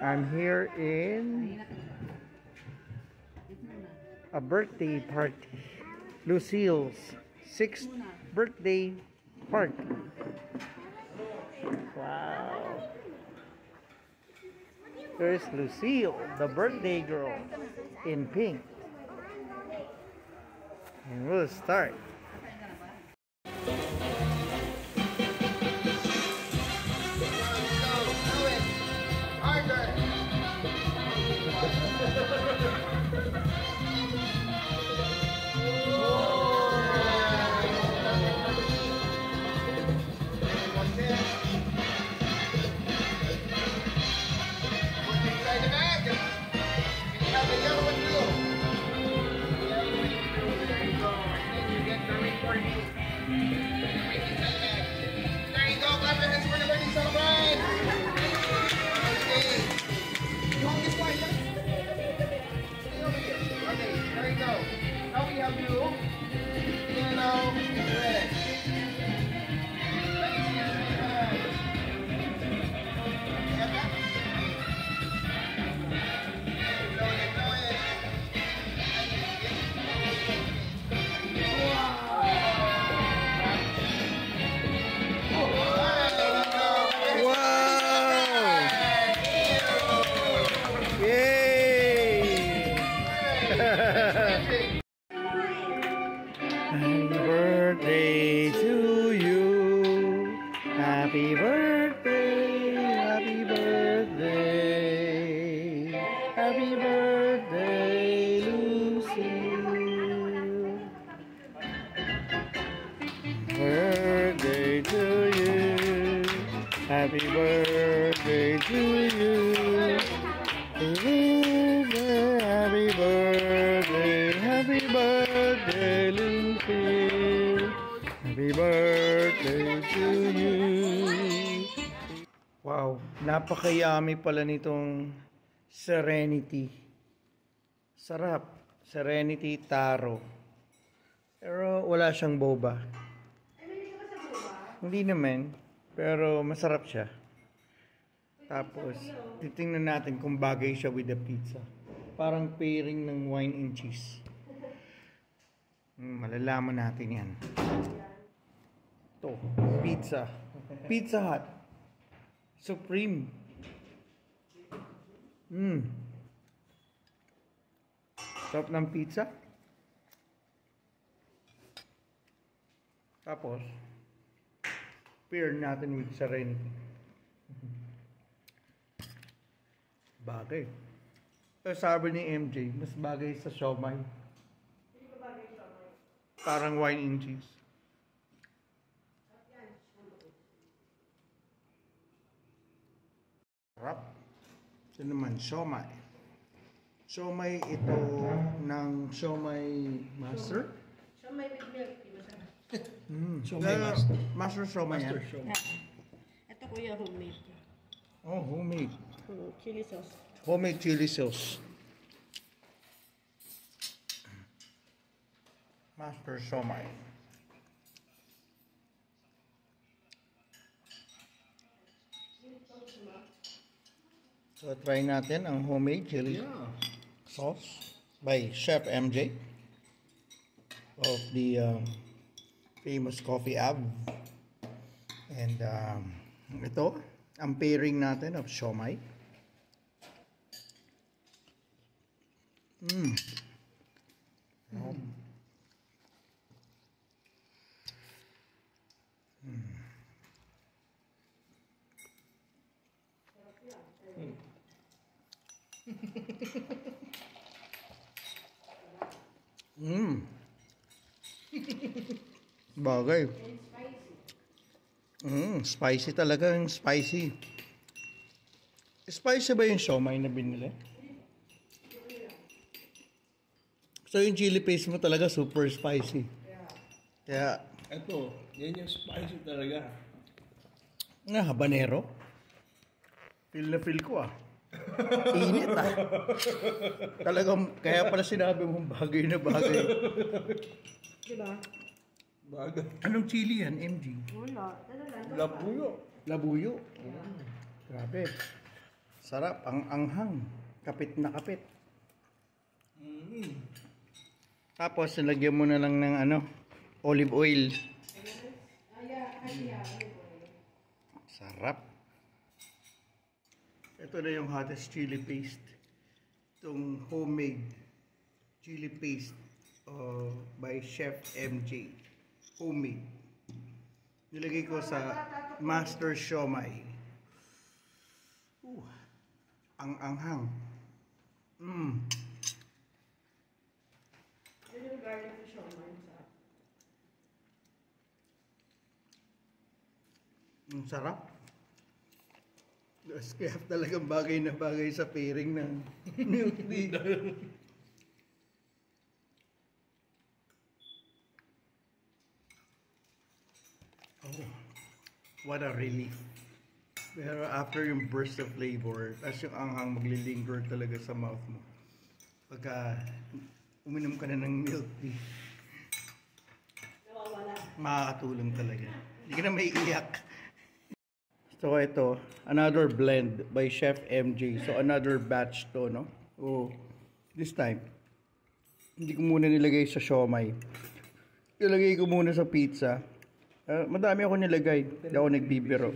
I'm here in a birthday party. Lucille's 6th birthday party. Wow. There's Lucille, the birthday girl in pink. And we'll start. Happy birthday to you. Happy birthday, happy birthday. Happy birthday, Lucille. Birthday to you. Happy birthday to you. Happy birthday, Lucille. Happy birthday to you. Wow, napaka-yummy pala nitong Serenity. Sarap. Serenity Taro. Pero wala siyang boba. Hindi naman, pero masarap siya. Tapos, titingnan natin kung bagay siya with the pizza. Parang pairing ng wine and cheese. Malalaman natin yan. Ito, pizza. Pizza Hut. Supreme. Sarap ng pizza. Tapos, pair natin with Serenity. Bagay. Pero sabi ni MJ, mas bagay sa siomai. Hindi ba bagay sa siomai? Parang wine and cheese. Sarap. Ito naman, siomai. Siomai ito ng Siomai Master. Siomai with milk, di ba siya? Siomai Master. Master siomai yan. Ito kuya, homemade. Oh, homemade. Chili sauce. Homemade chili sauce. Master siomai. So, try natin ang homemade chili sauce by Chef MJ of the famous Coffee Ab. And ito, ang pairing natin of siomai. Bagay. Spicy talaga, yung spicy. Spicy ba yung siomai na binili? So yung chili paste mo talaga super spicy. Kaya ito, yan yung spicy talaga. Habanero. Feel na feel ko Init Talagang, kaya pala sinabi mong bagay na bagay. Diba? Bagay. Anong chili yan, MG? Wala. Labuyo. Labuyo. Grabe. Sarap, ang anghang. Kapit na kapit. Tapos, nilagyan mo na lang ng olive oil. Sarap. Ito na yung hottest chili paste. Itong homemade chili paste by Chef MJ. Homemade. Nilagay ko sa Master Siomai. Ang anghang. Yung garlic siomai sa Ang sarap. Kaya talagang bagay na bagay sa pairing ng milk tea. Oh, what a relief. Pero after yung burst of flavor, tapos yung anghang maglilinger talaga sa mouth mo. Pagka uminom ka na ng milk tea, nawawala. makakatulong talaga. Hindi ka na maiiyak. So ito, another blend by Chef MJ. So another batch to, no? Oh, this time, hindi ko muna nilagay sa siomai. Ilagay ko muna sa pizza. Madami ako nilagay. Hindi ako nagbibiro.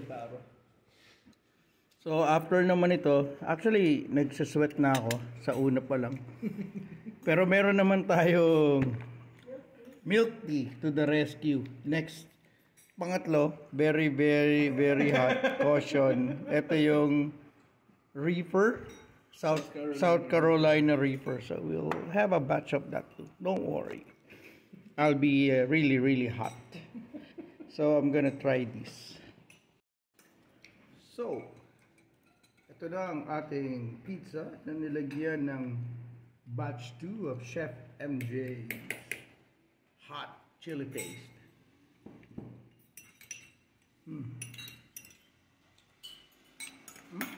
So after naman ito, actually nagsasweat na ako sa una pa lang. Pero meron naman tayong milk tea to the rescue. Next, pangatlo, very, very, very hot. Caution. Ito yung Reefer. South Carolina Reefer. So we'll have a batch of that too. Don't worry. I'll be really, really hot. So I'm gonna try this. So, ito na ang ating pizza na nilagyan ng batch 2 of Chef MJ hot chili paste.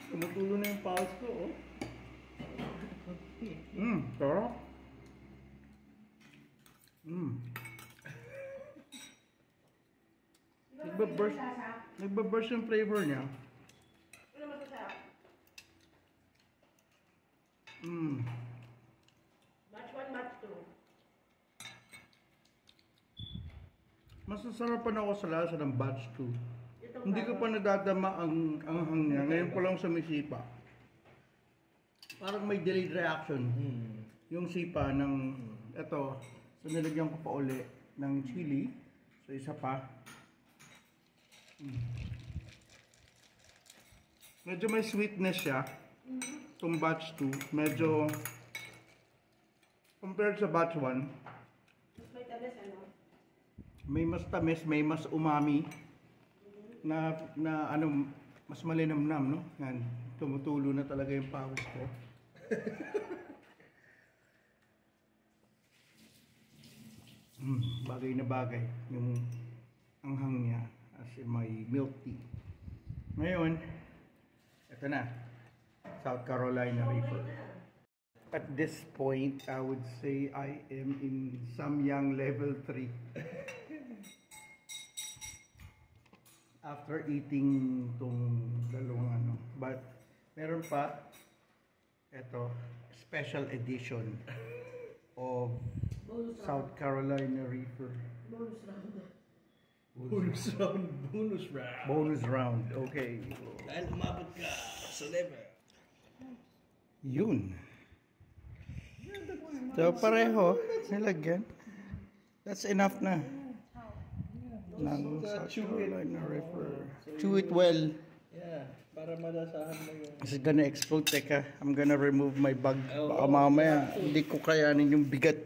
Tumutulo na yung pulse ko, oh. Sarap. Nagbaburst yung flavor niya. Ano naman ito sa batch 1, batch 2. Masasarapan ako sa lasa ng batch 2. Itong Hindi ko pa nadadama ang anghang niya. Ngayon ko lang sumisipa. Parang may delayed reaction. Yung sipa ng eto. So nilagyan ko pa uli ng chili. So isa pa. Medyo may sweetness siya. Itong batch 2. Medyo compared sa batch 1. Mas may tamis, ano? May mas tamis, may mas umami. Na mas malinamnam, no? Yan, tumutulo na talaga yung pawis ko. Bagay na bagay yung anghang niya as in may milk tea. Ngayon, ito na, South Carolina Reaper. At this point, I would say I am in Samyang level 3. After eating tong dalawang but meron pa ito, special edition of South Carolina Reaper. Bonus round. Okay. Dahil umabot ka sa level. Yun. So pareho nilagyan. That's enough na. Ng South Carolina Reaper. Chew it well. Yeah, para malasahan mo yung... It's gonna explode. Teka, I'm gonna remove my bag. Baka mamaya, hindi ko kayanin yung bigat.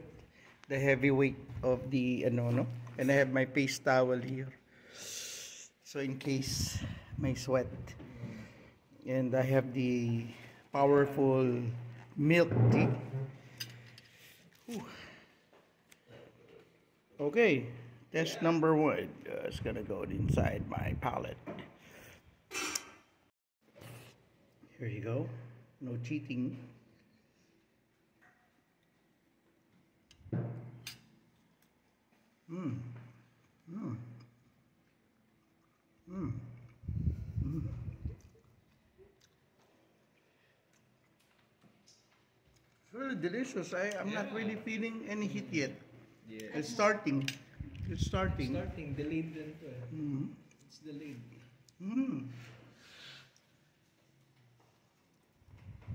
The heavy weight of the, no? And I have my face towel here. So in case may sweat. And I have the powerful milk tea. Whew. Okay. Test number 1. It's gonna go inside my palate. Here you go. No cheating. really delicious. I'm not Yeah. really feeling any heat yet. Yeah. It's starting. It's starting. Starting, delayed din to eh. Mm. It's delayed. Mm.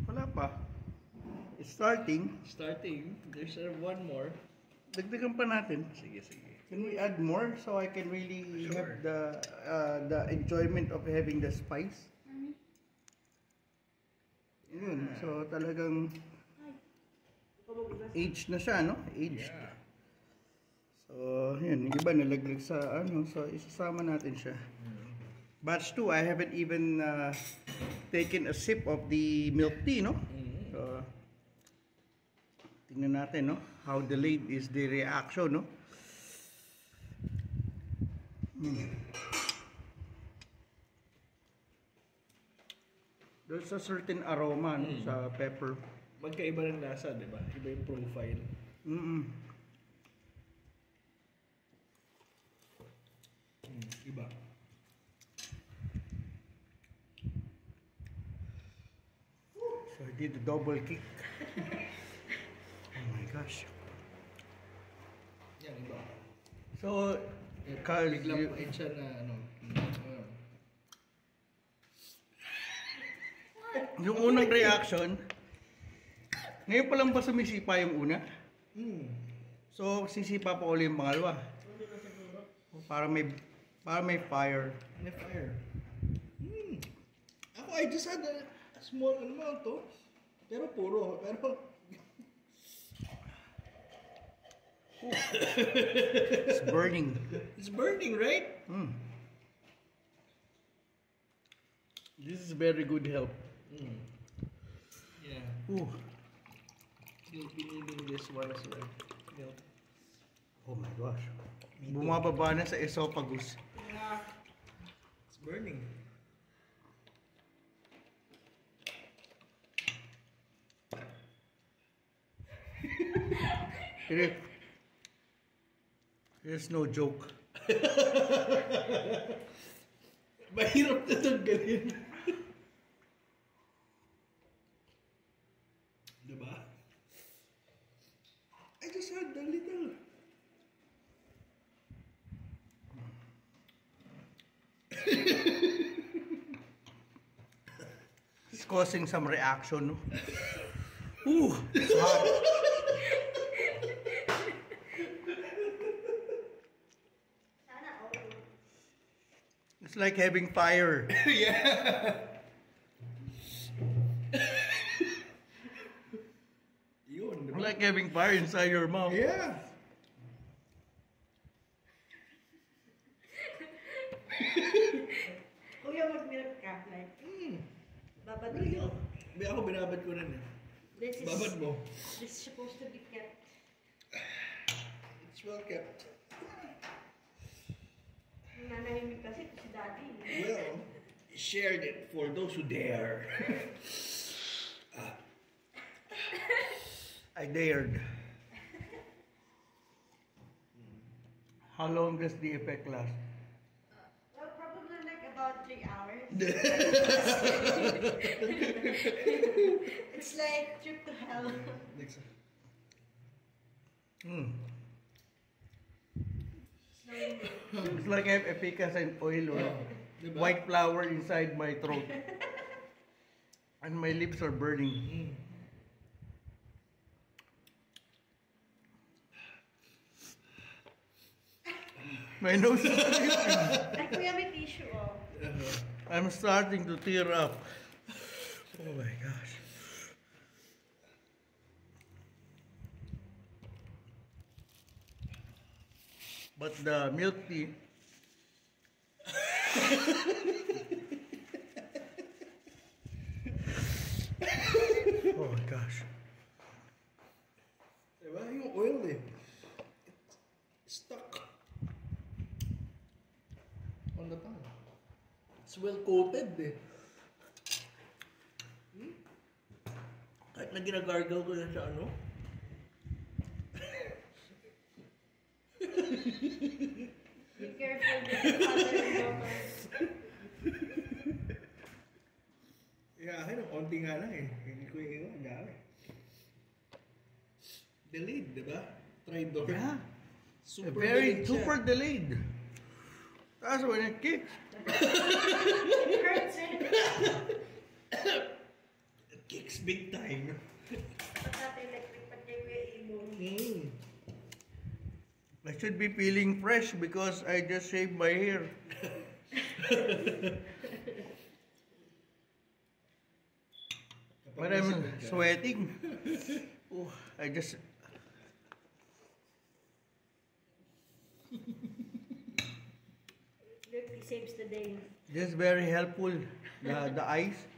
Wala pa. It's starting. Starting, there's one more. Dagdagan pa natin. Sige, sige. Can we add more so I can really Sure. have the enjoyment of having the spice? Yun. So talagang aged na siya, no? Aged. Yeah. So, yun. Yung iba nalaglag sa ano. So, isasama natin siya. Batch 2, I haven't even taken a sip of the milk tea, no? So, tingnan natin, no? How delayed is the reaction, no? There's a certain aroma, no? Sa pepper. Magkaiba ng lasa, di ba? Iba yung profile. Mm-mm. Iba. So, I did a double kick. Oh my gosh. Yan, iba. So, Biglang pait siya na ano. yung unang reaction, ngayon pa lang ba sumisipa yung una? So, sisipa pa ulit yung pangalawa. Para may fire. May fire. Ako, I just had a small amount to. Pero puro. Pero It's burning. it's burning, right? This is very good help. Yeah. Ooh. You'll be needing this one as well. Milk. Oh my gosh. Bumababa na sa esophagus. It's burning. There's no joke. Mahirap na tanggalin. Diba? I just had a little. It's causing some reaction, no? Ooh, it's hot. It's like having fire. Yeah. Yun, diba? Like having fire inside your mouth. Yeah. Kuya, mag-milk ka. Like, babad mo yun. May ako binabad ko rin eh. Babad mo. This is supposed to be kept. It's well kept. Nanahimik kasi si daddy. Well, shared it for those who dare. I dared. How long does the effect last? Well, probably like about 3 hours. It's like trip to hell. It's like I have efficacy oil or Diba? white flour inside my throat. And my lips are burning. My nose is Ay, kuya, may tissue, oh. I'm starting to tear up. Oh my gosh. But the milk tea. Oh my gosh. Diba? Yung oil eh. It's stuck on the tongue. It's well coated eh. Kahit na ginagargle ko yan sa ano. Be careful with the father and daughter. Yeah, akin ang konti nga lang eh. Hindi ko yung ang dami. Delayed, di ba? Tri-door. Yeah. Super Very delayed siya. super delayed. That's when it kicks. It hurts eh. It kicks big time. Patata electric pati may ibon. I should be feeling fresh because I just shaved my hair. But I'm sweating. Oh, I just... Look, he saves the day. Just very helpful. The ice.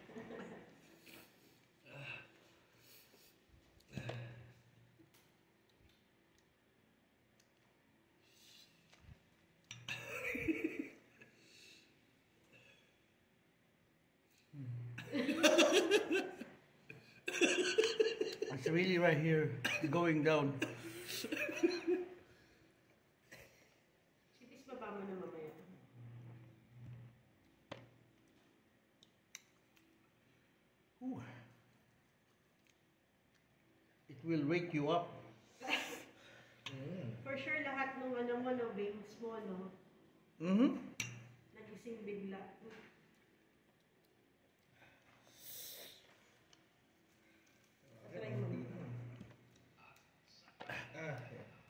It's really right here, going down. Sipis baba mo na mamaya. Ooh. It will wake you up. For sure, lahat ng ano mo, no, veins mo, no, Mm-hmm. nagising bigla. Try mo.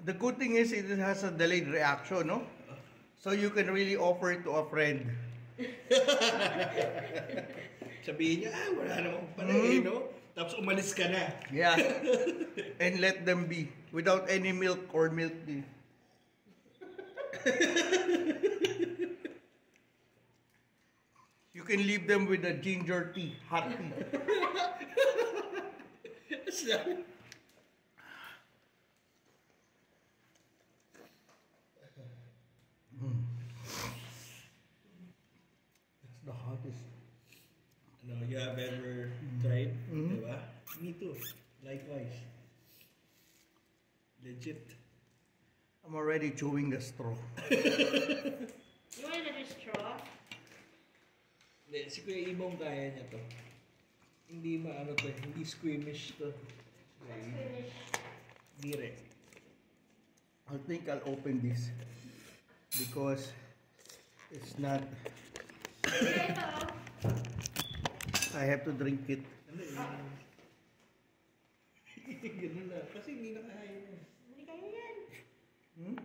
The good thing is it has a delayed reaction, no? So you can really offer it to a friend. Sabihin niya, wala namang pala eh, no? Tapos umalis ka na. Yeah. And let them be without any milk or milk tea. You can leave them with a ginger tea, hot tea. That's the hottest. Ano, you have ever tried? Diba? Me too. Likewise. Legit. I'm already chewing the straw. You want another straw? Hindi, si Kuya Ibong kaya niya to. Hindi maano to, hindi squeamish to. Let's finish. Direct. I think I'll open this because it's not. Ito. I have to drink it. Ano yun? Ganun na. Kasi hindi na kaya niya. Hindi kaya yan. Hmm?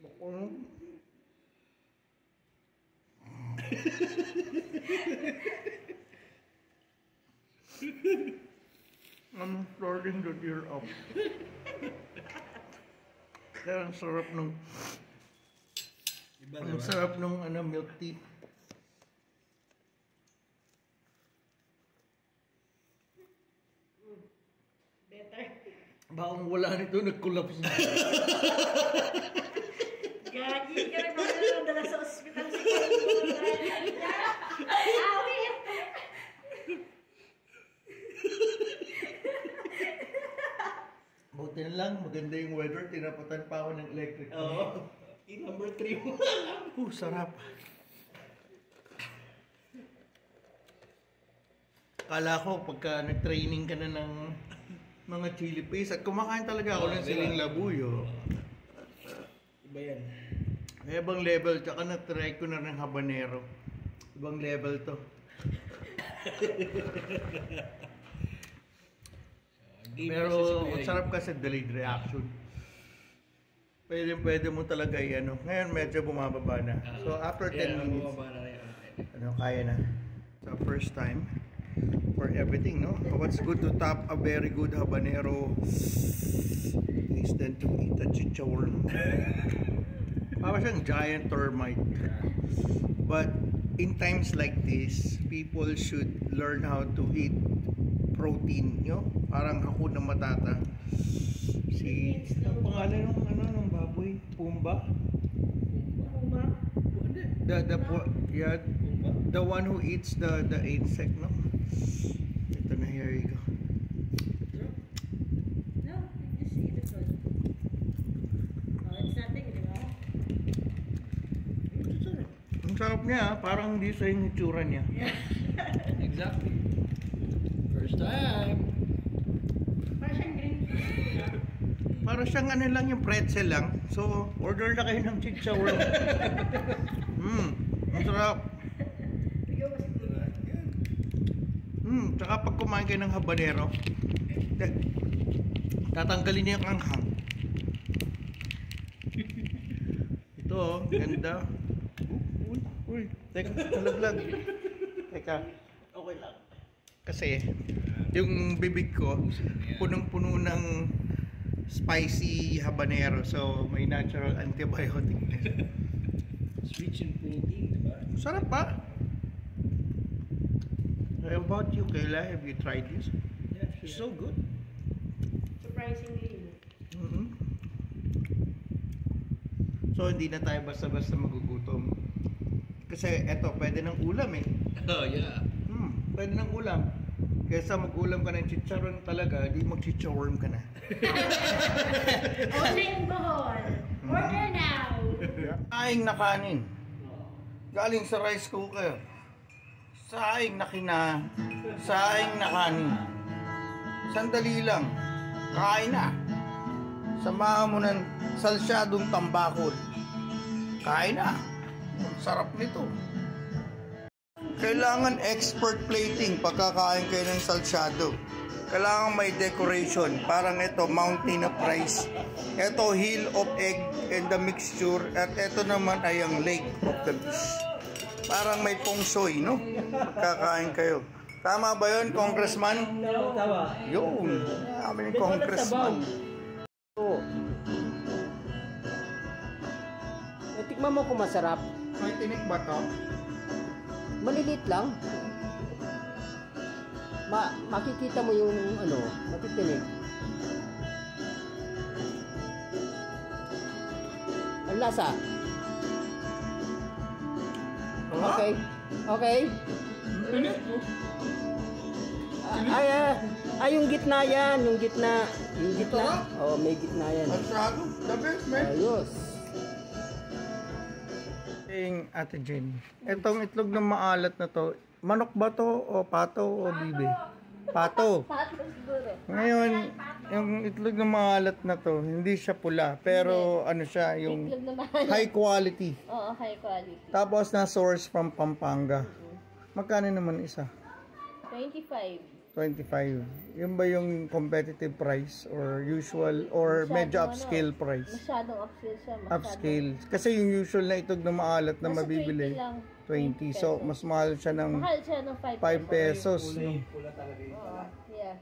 Bako. I'm starting to tear up. Kaya ang sarap nung Iba, ang diba? sarap nung milk tea. Better. Bakong wala nito, nag-collapse na. Gagi ka rin mga nadala sa ospital si Kuya. Awit! Buti na lang, maganda yung weather, tinapatan pa ako ng electric. Oo. Number 3 mo. Sarap. Kala ko pagka nag-training ka na ng mga chili paste at kumakain talaga ako ng siling labuyo. Iba yan. May ibang level, tsaka na-try ko na ng habanero. Ibang level to. Pero ang sarap kasi delayed reaction. Pwede mo talaga i-ano. Ngayon medyo bumababa na. So after 10 minutes, bumaba na rin. kaya na. So first time for everything, no? What's good to top a very good habanero is then to eat a chicharon. Parang siyang giant termite. But in times like this, people should learn how to eat protein, parang hakod ng matata. Ang pangalan ng baboy? Pumba? Puma? The one who eats the insect, no? Ito na, here you go. No, you just eat the food. Oh, it's nothing, di ba? Ang sarap niya, parang hindi sa yung itsura niya. Exactly. First time. Parang siyang green tea. Para siyang ano lang yung pretzel lang. So, order na kayo ng chicharon. Ang sarap. Tsaka pag kumain kayo ng habanero, tatanggalin niya yung anghang. Ito oh, ganda. Uy, teka, nalaglag. Teka, okay lang. Kasi, yung bibig ko, punong-puno ng spicy habanero. So, may natural antibiotic. Rich in protein, diba? Sarap pa. How about you, Kayla? Have you tried this? Yeah, it's so good. Surprisingly. So, hindi na tayo basta-basta magugutom. Kasi, eto, pwede ng ulam eh. Oh, yeah. Pwede ng ulam. Kesa mag-ulam ka ng chicharon talaga, di mag-chicharon ka na. Order in Bohol. Order now. Saing na kanin. Galing sa rice cooker. Saing na kina. Saing na kanin. Sandali lang. Kain na. Samahan mo ng salsyadong tambakol. Kain na. Ang sarap nito. Kailangan expert plating pagkakain kayo ng salsyado. Kailangan may decoration. Parang ito, mountain of rice. Ito, hill of egg and the mixture. At ito naman ay ang lake of the fish. Parang may feng shui, no? Kakain kayo. Tama ba yun, Congressman? Tama. Yun. Kami ng Congressman. Oo. Tikman mo kung masarap. May tinik ba to? Malilit lang. Makikita mo yung ano, matitinig. Ang lasa. Okay. Okay. Yung gitna yan. Yung gitna. Yung gitna. Oh, may gitna yan. Salsyado. The best, man. Ayos. Ate Jen, itong itlog ng maalat na to, manok ba to o pato o bibe? Pato. Pato siguro. Ngayon, yung itlog ng maalat na to, hindi siya pula, pero ano siya, yung Itlog na mahal. high quality. Oo, high quality. Tapos na source from Pampanga. Magkano naman isa? 25. 25. Yun ba yung competitive price or usual or medyo upscale price? Masyadong upscale siya. Upscale. Kasi yung usual na itlog na maalat na Nasa mabibili, 20 lang. 20. So, mas mahal siya ng Mahal siya ng 5 pesos. No? Pula talaga yun. Oo, yeah.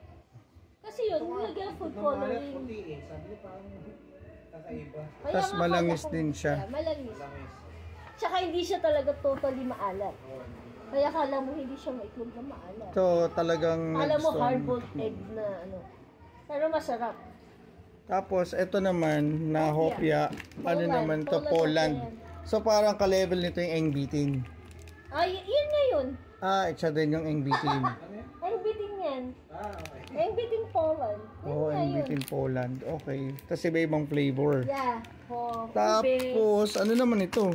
Kasi yun, nilagyan food coloring. Puti eh. Sabi ko parang kakaiba. Kaya Tas nga malangis kala ko- din siya. Yeah, malangis. Langis. Tsaka hindi siya talaga totally maalat. Kaya kala mo hindi siya maitlog na maalat. So, talagang Alam mo, nagustuhan. hard-boiled egg na ano. Pero masarap. Tapos, ito naman, na hopya. Ano Poland. naman to? Poland Poland. na yan. So, parang ka-level nito yung engbitin. Ay, yun nga yun. Isa din yung engbitin. Engbiting yan. Okay. Engbiting Poland. Yun Oo, nga yun. engbitin Poland. Okay. Kasi iba ibang flavor. Yeah. Oh, ube. Tapos, ano naman ito?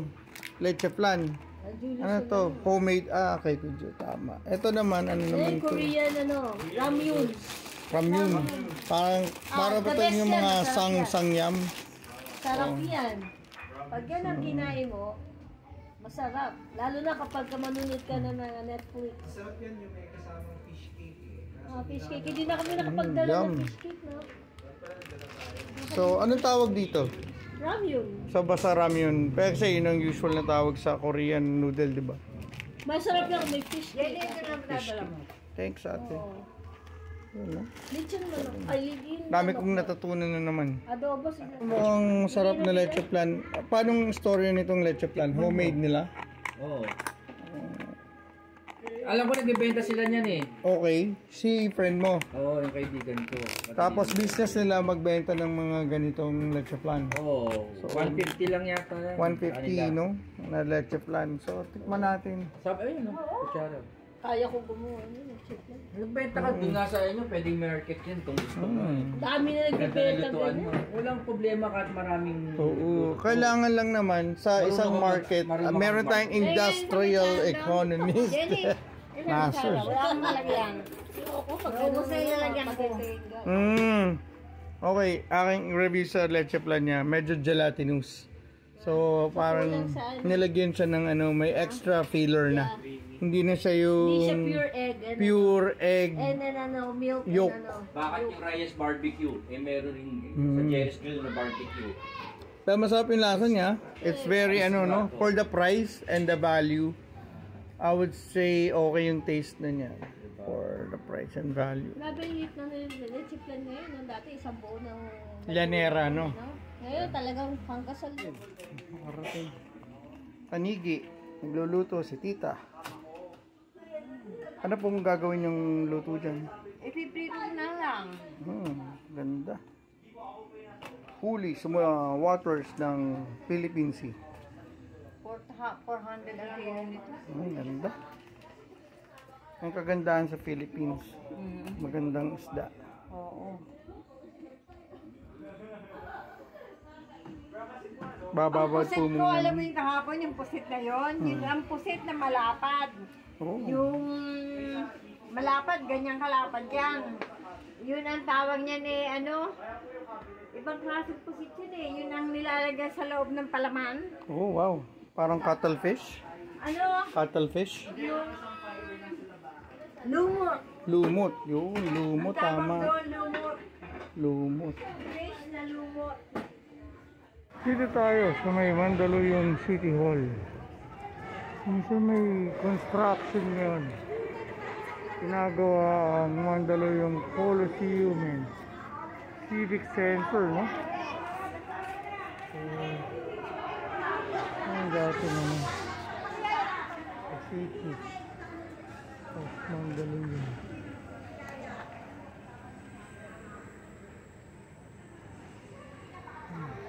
Leche flan. Julius Ano to? Homemade. Okay, kudyo. Tama. Ito naman, ano naman Then, to? Korean, ramyun. Ramyun. Para the ba ito best yung yan, mga masarap yan. sangyam? Sarap yan. Pag yan ang kinain mo, masarap. Lalo na kapag manunod ka na ng Netflix. Sarap yan yung may kasamang fish cake eh. Fish cake. Hindi na kami nakapagdala yum. ng fish cake, no? So, anong tawag dito? Ramyun. So, basta ramyun. Pero kasi yun ang usual na tawag sa Korean noodle, di ba? Masarap lang may fish cake. Thanks, ate. Oo. Yun, no? Lechon manok. Ay, yun. Dami kong natutunan na naman. Adobo siguro. Ang sarap na leche flan. Paano story nitong leche flan? Homemade nila? Oo. Alam ko nagbebenta sila niyan eh. Okay. Si friend mo. Oo, yung kaibigan ko. Tapos business nila magbenta ng mga ganitong leche flan. Oo. So, 150 lang yata. 150, no? Na leche flan. So, tikman natin. Sabi, ayun no? Kutsara. Kaya ko gumawa yun. Check lang. Nagbenta ka doon nga sa inyo, pwedeng market yan kung gusto mo. Dami na Ganda nagbibenta ng lutuan mo. ganyan. Walang problema kahit maraming... Oo. Kailangan lang naman sa isang market, meron tayong industrial economist. Masters. Wala kang malagyan. Ubus na yung lalagyan ko. Okay, aking review sa leche plan niya, medyo gelatinous. So, parang nilagyan siya ng ano, may extra filler na. Hindi na siya yung Hindi siya pure egg. And pure egg. And then milk Yolk. and Bakit yung Reyes barbecue? Eh meron rin sa Jerry's Grill na barbecue. Pero masarap yung lasa niya. It's very no, for the price and the value, I would say okay yung taste na niya for the price and value. Grabe yung hit na yung leche plan ngayon. No? Dati isang buo ng... Llanera, no? Ngayon talagang pangkasal yun. Makarating. Panigi. Nagluluto si tita. Ano pong gagawin yung luto dyan? Ipiprito na lang. Ganda. Huli sa mga waters ng Philippine Sea. 400 ang kilo nito. Ganda. Ang kagandahan sa Philippines. Magandang isda. Oo. Bababad Pusit po ko, muna. alam mo yung kahapon, yung pusit na yon, yun ang pusit na malapad. Oh. Yung malapad, ganyang kalapad yan. Yun ang tawag niya ni ibang klaseng pusit yun eh. Yun ang nilalagay sa loob ng palaman. Oh, wow. Parang cuttlefish. Cuttlefish. Yung lumot. Lumot. Yun, lumot. Ang tawag Tama. doon, lumot. Lumot. Fish na lumot. Dito tayo sa may Mandaluyong City Hall. Minsan may construction ngayon. Ginagawa ang Mandaluyong Coliseum and Civic Center, no? So, ang dati naman sa city of Mandaluyong.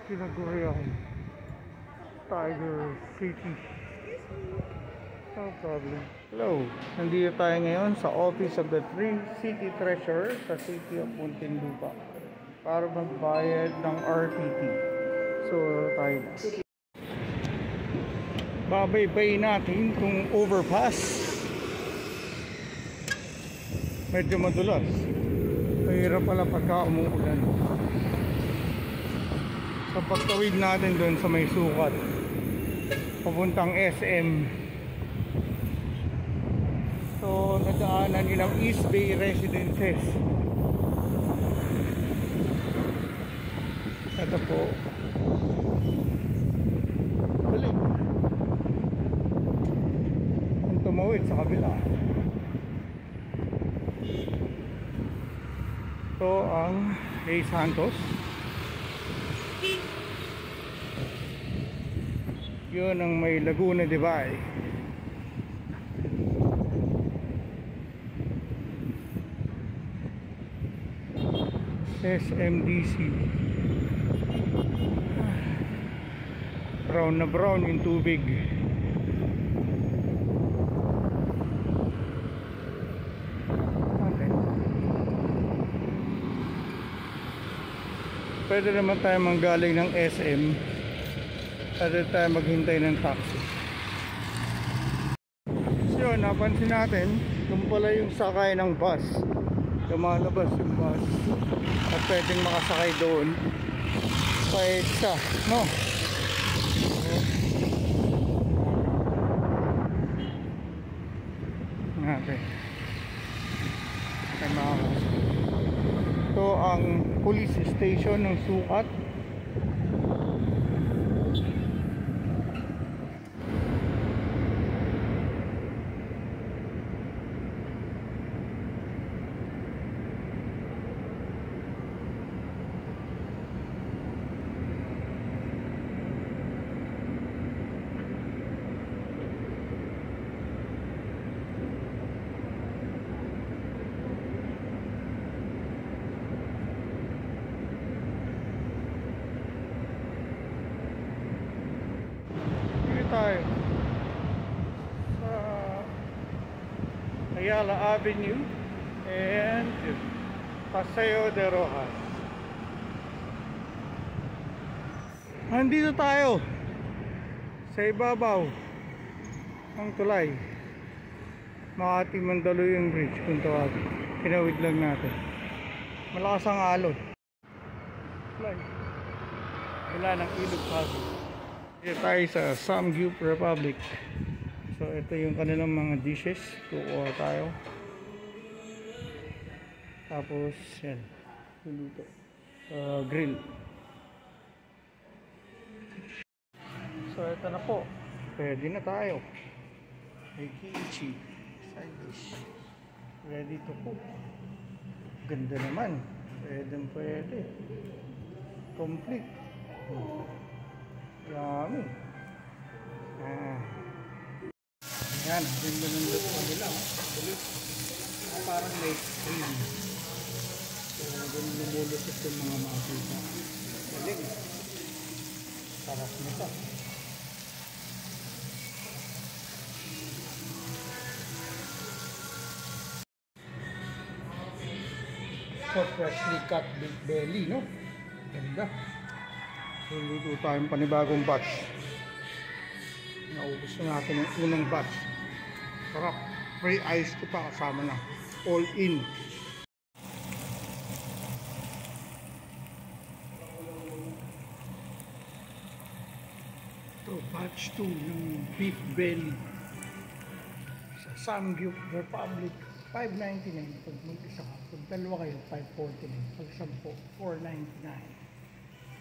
Tinagurian Tiger City. No problem. Hello, nandito tayo ngayon sa office of the City Treasurer sa City of Muntinlupa para magbayad ng RPT. So, tayo na. Babaybayin natin kung overpass. Medyo madulas. Mahirap pala pagka umuulan. Sa pagtawid natin doon sa may sukat papuntang SM, so nadaanan yun ang East Bay Residences. Ito po balik kung tumawid sa kabila. Ito ang Rey Santos. Yun ang may Laguna Divide. SMDC. Brown na brown yung tubig. Okay. Pwede naman tayo manggaling ng SM. Pwede tayo maghintay ng taxi. So yun, napansin natin kung pala yung sakay ng bus, lumalabas yung bus at pwedeng makasakay doon kahit isa, no? Natin ito ang police station ng Sukat. Tayo sa Ayala Avenue and Paseo de Rojas. Nandito tayo sa ibabaw ng tulay, Makati Mandaluyong Bridge kung tawagin. Tinawid lang natin. Malakas ang alon. supply. Wala ng Ilog Pasig. Dito tayo sa Samgyup Republic. So ito yung kanilang mga dishes. Kukuha tayo. Tapos yan, luluto grill. So ito na po, pwede na tayo. May kimchi side dish, ready to cook. Ganda naman, pwede complete. Yummy. Yan, ganda ng luto nila. Parang may cream. So, ganun lumulutot yung mga makita. Galing. Sarap nito. So, freshly cut beef belly, no? Ganda. Luluto tayong panibagong batch. Naubos na natin yung unang batch. Sarap. Free ice ko pa kasama na. All in. Ito, batch 2 ng beef belly sa Samgyup Republic. 599 pag mag-isa ka. Pag dalawa kayo, 549. Pag 10, 499.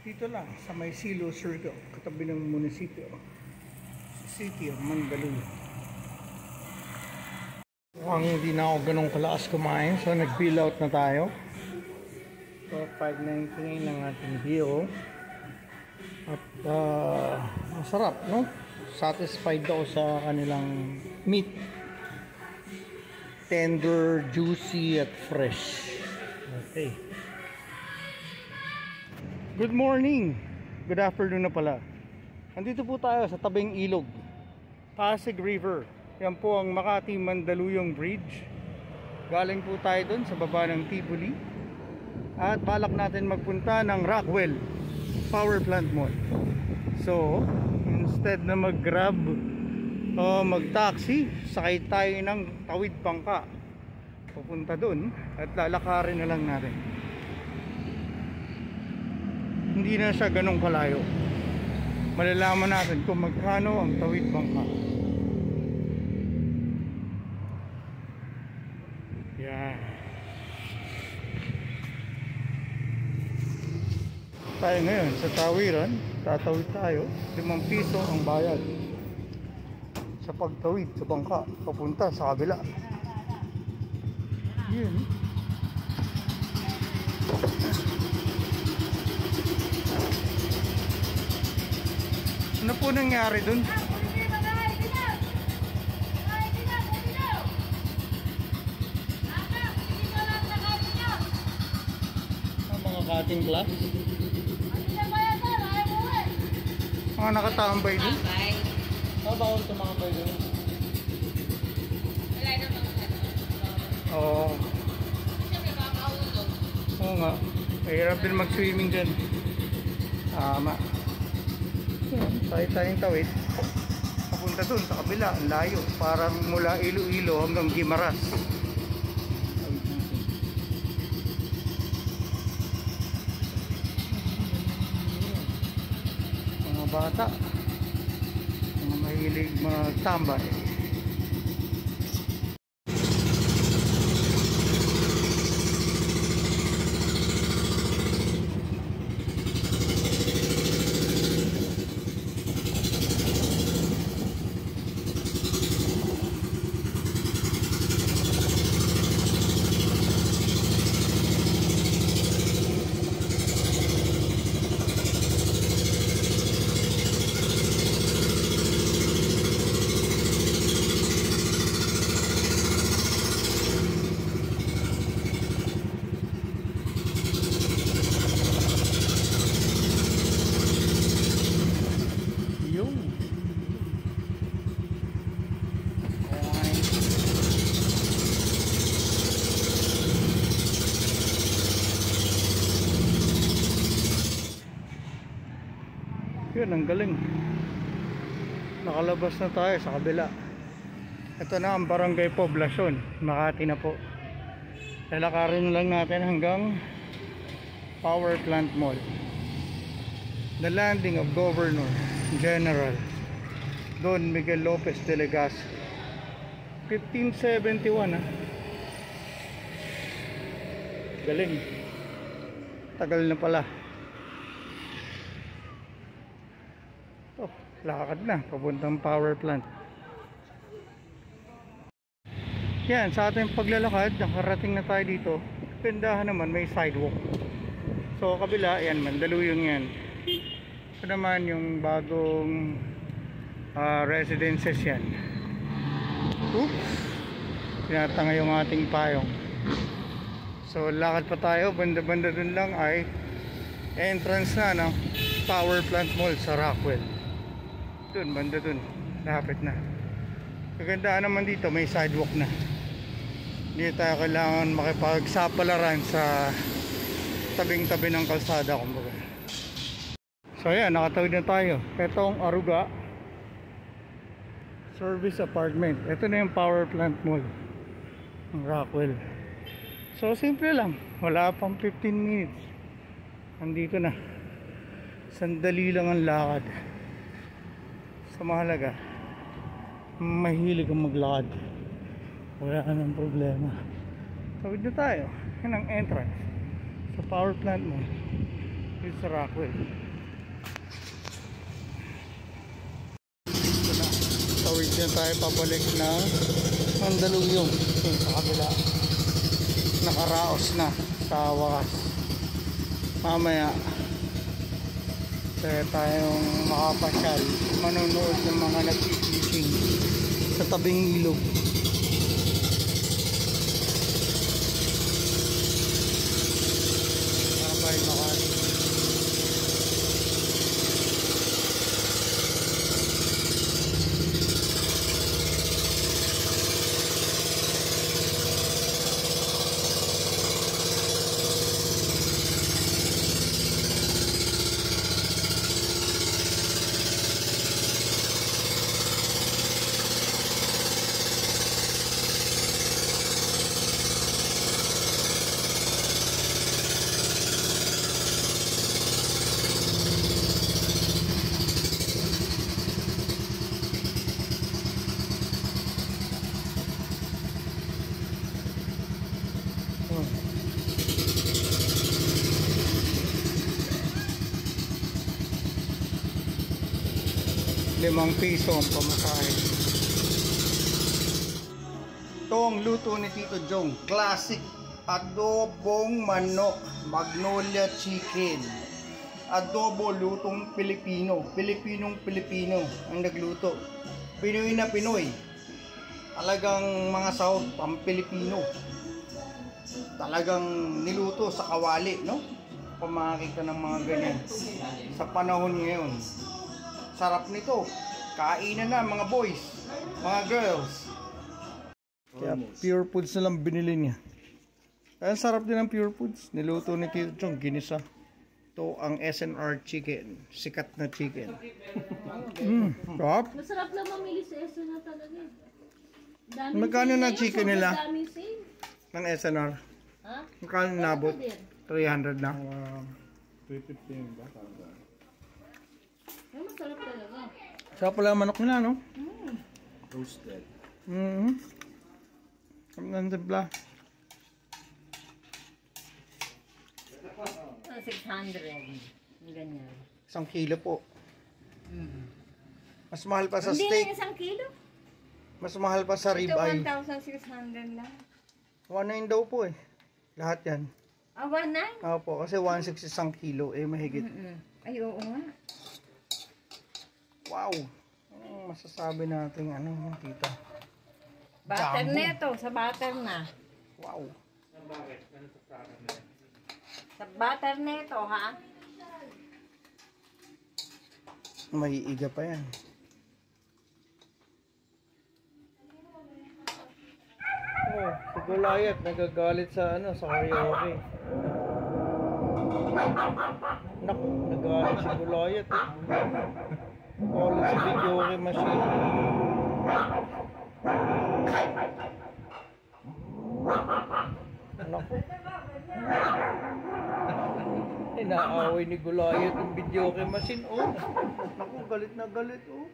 Dito lang sa may Silo Circle, katabi ng munisipyo, City of Mandaluyong. Mukhang hindi na ako ganun kalakas kumain, so nag-bill out na tayo. So 599 ang ating bill. At masarap, no? Satisfied ako sa kanilang meat. Tender, juicy at fresh. Okay. Good morning. Good afternoon na pala. Nandito po tayo sa tabing ilog, Pasig River. Yan po ang Makati-Mandaluyong Bridge. Galing po tayo dun sa baba ng Tibuli. At balak natin magpunta ng Rockwell Power Plant Mall. So, instead na mag-grab o mag-taxi, sakay tayo ng Tawid Bangka pupunta dun at lalakarin na lang natin. Hindi na siya ganong kalayo. Malalaman natin kung magkano ang Tawid Bangka. Yan. Tayo ngayon sa tawiran, tatawid tayo. 5 piso ang bayad sa pagtawid sa bangka papunta sa kabila. Yun. Ano po nangyari dun? Ang mga cutting class? Mga nakatambay dun? Bawal tumambay dun? Wala naman Oo. Oo nga. Mahirap din mag-swimming dyan. Tama. Tayong tawid. Papunta dun sa kabila. Ang layo. Parang mula Iloilo hanggang Guimaras. Mga bata. Mga mahilig magtambay. Yun, ang galing. Nakalabas na tayo sa kabila. Ito na ang Barangay Poblacion, Makati na po. Lalakarin lang natin hanggang Power Plant Mall. the landing of Governor General Don Miguel Lopez de Legazpi. 1571 ah. Galing. Tagal na pala. Oh, lakad na papuntang power plant. Yan, sa ating paglalakad, nakarating na tayo dito. Gandahan naman, may sidewalk. So kabila, yan, Mandaluyong yan. Ito naman yung bagong residences yan. Oops, tinatanga yung ating payong. So lakad pa tayo, banda-banda dun lang ay entrance na no? Power plant mall sa Rockwell. Dun, banda dun, lapit na. Kagandaan naman dito, may sidewalk na. Hindi tayo kailangan makipagsapalaran sa tabing-tabi ng kalsada kumbaga. So ayan, nakatawid na tayo. Itong Aruga Service Apartment. Ito na yung power plant mall ng Rockwell. So simple lang, wala pang 15 minutes andito na. Sandali lang ang lakad. Sa mahalaga, mahilig ang maglakad, wala nang problema. Tawid na tayo. Yan ang entrance sa power plant mo dito sa Rockwell. Ito na, tawid na tayo pabalik ng Mandaluyong sa kabila. Nakaraos na sa wakas. Mamaya kaya tayong makapasyal, manonood ng mga nag-fishing sa tabing ilog. Bye Makati. ₱5 ang pamasahe. Ito ang luto ni Tito Jong. Classic adobong manok, Magnolia chicken. Adobo lutong Pilipino. Pilipinong-Pilipino ang nagluto. Pinoy na Pinoy. Talagang mga sahog pang Pilipino. Talagang niluto sa kawali, no? Kung makakita ng mga ganyan sa panahon ngayon. Sarap nito. Kainan na mga boys, mga girls. Kaya Pure Foods na lang binili niya. Kaya sarap din ng Pure Foods. Niluto ni Tito Chong, ginisa. Ito ang SNR chicken. Sikat na chicken. Sarap. Masarap lang mamili sa SNR talaga. Magkano na chicken nila? Ng SNR? Ha? Magkano nabot? 300 na. 350 ba? Ay, masarap talaga. Sarap pala ang manok nila, no? Roasted. Ang timpla. 600. Ganyan. 1 kilo po. Mas mahal pa sa Hindi steak. lang 1 kilo. Mas mahal pa sa Ito ribeye. 1,600 lang. 1.9 daw po eh. Lahat yan. Ah, 1,900? Opo, kasi 1.6 isang kilo eh, mahigit. Ay, oo nga. Wow! Anong masasabi natin, tita? Butter Jumbo. na ito. Sa butter na. Wow! Sa butter na ito, ha? May iga pa yan. Oh, si Gulayat nagagalit sa sa karaoke. Naku, nagalit si Gulayat eh. All sa video machine. Naku. Inaaway ni Goliath yung video kay Masin. Oh, naku, galit na galit. Oh.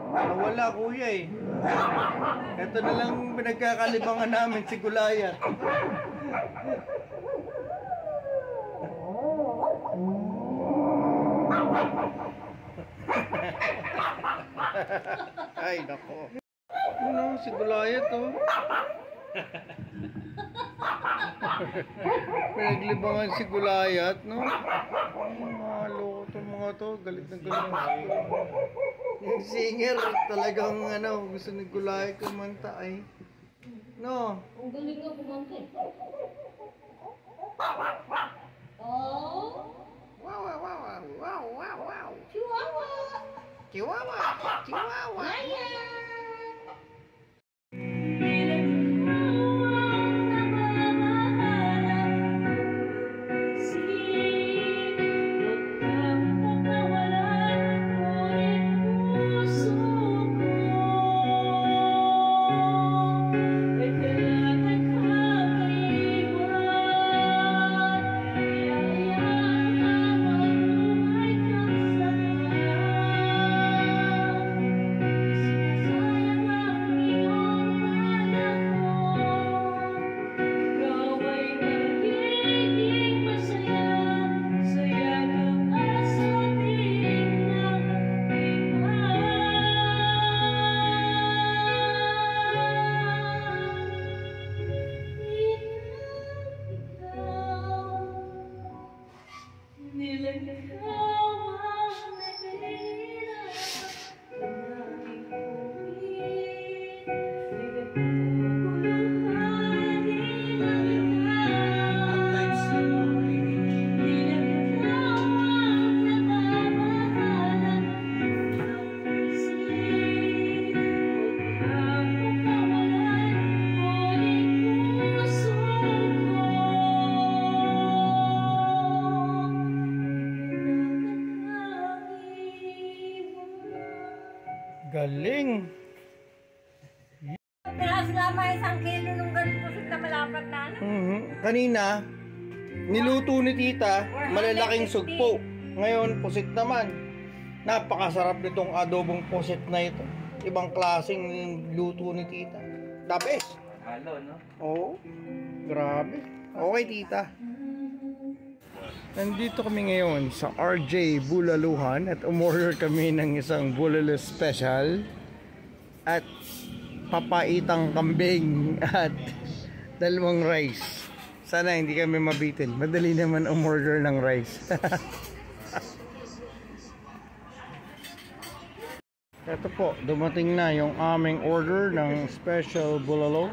Nawala kuya eh. Ito na lang pinagkakalibangan namin si Goliath. Ay, nako. Ano, si Goliath oh. Pinaglibangan si Goliath, no? Mga loko itong mga to. Galit na galit. Yung singer, talagang ano, gusto ni Goliath kumanta ay. No? Ang galing nga kumanta eh. Oh! Wow, wow, wow, wow, wow, wow. Chihuahua! Chihuahua! Chihuahua! Galing! Pinas lamang 1 kilo nung ganun pusit na malapad na ano. Kanina, niluto ni tita, malalaking sugpo. Ngayon, pusit naman. Napakasarap nitong adobong pusit na ito. Ibang klaseng luto ni tita. The best! Halo, no? Oo, grabe. Okay, tita. Nandito kami ngayon sa RJ Bulaluhan at umorder kami ng isang bulalo special at papaitang kambing at 2 rice. Sana hindi kami mabitin. Madali naman umorder ng rice. Ito po, dumating na yung aming order ng special bulalo.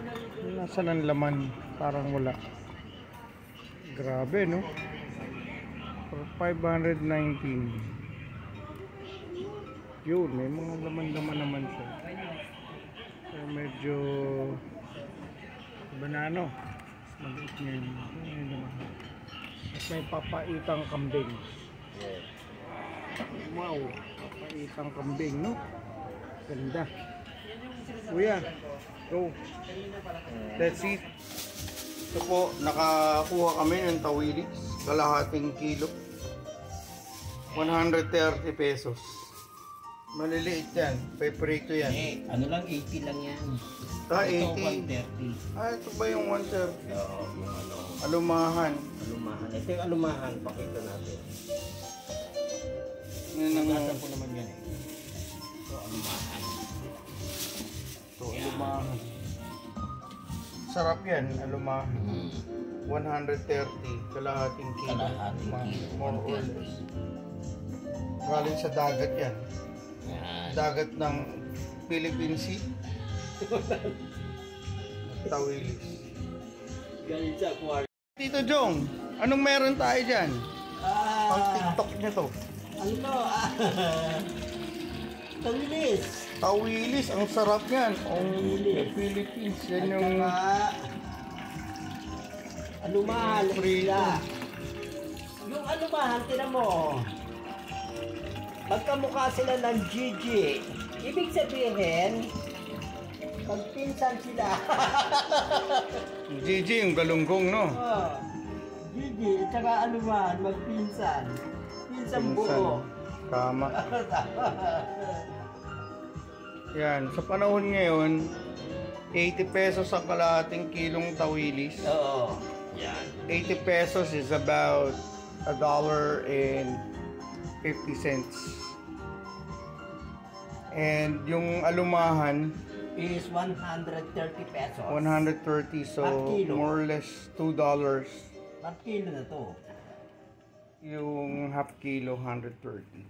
Nasaan ang laman? Parang wala. Grabe, no? For 519. Yun, may mga laman-laman naman siya. So, medyo banano. Maliit niya yun. At may papaitang kambing. Wow, papaitang kambing, no? Ganda. Kuya, go. That's it. Ito po, nakakuha kami ng tawilis. Kalahating kilo. 130 pesos. Maliliit yan. Paprito yan. Ano lang, 80 lang yan. Ito, 80. 130. Ito ba yung 130? Oo, yung ano. Alumahan. Alumahan. Ito yung alumahan. Pakita natin. Nagasan po naman yan eh. Ito, alumahan. Ito, alumahan. Sarap yan, alumahan. 130, kalahating kilo. Kalahating kilo. More or less. Galing sa dagat yan. Dagat ng Philippine Sea. Tawilis. Galing sa aquarium. Tito Jong, anong meron tayo dyan? Ang TikTok niya to. Ano to? Tawilis. Tawilis, ang sarap yan. Ang Philippines, yan yung... Alumahan sila. Yung alumahan, tinan mo. Magkamukha sila ng Gigi. Ibig sabihin, magpinsan sila. Gigi, yung galunggong, no? Oh. Gigi, at saka ano man, magpinsan. Pinsan buo. Tama. Yan, sa panahon ngayon, 80 pesos ang kalahating kilong tawilis. Oo. Yan. 80 pesos is about $1.50. And yung alumahan Is 130 pesos. 130, so Per kilo. more or less $2. Per kilo na to. Yung half kilo 130.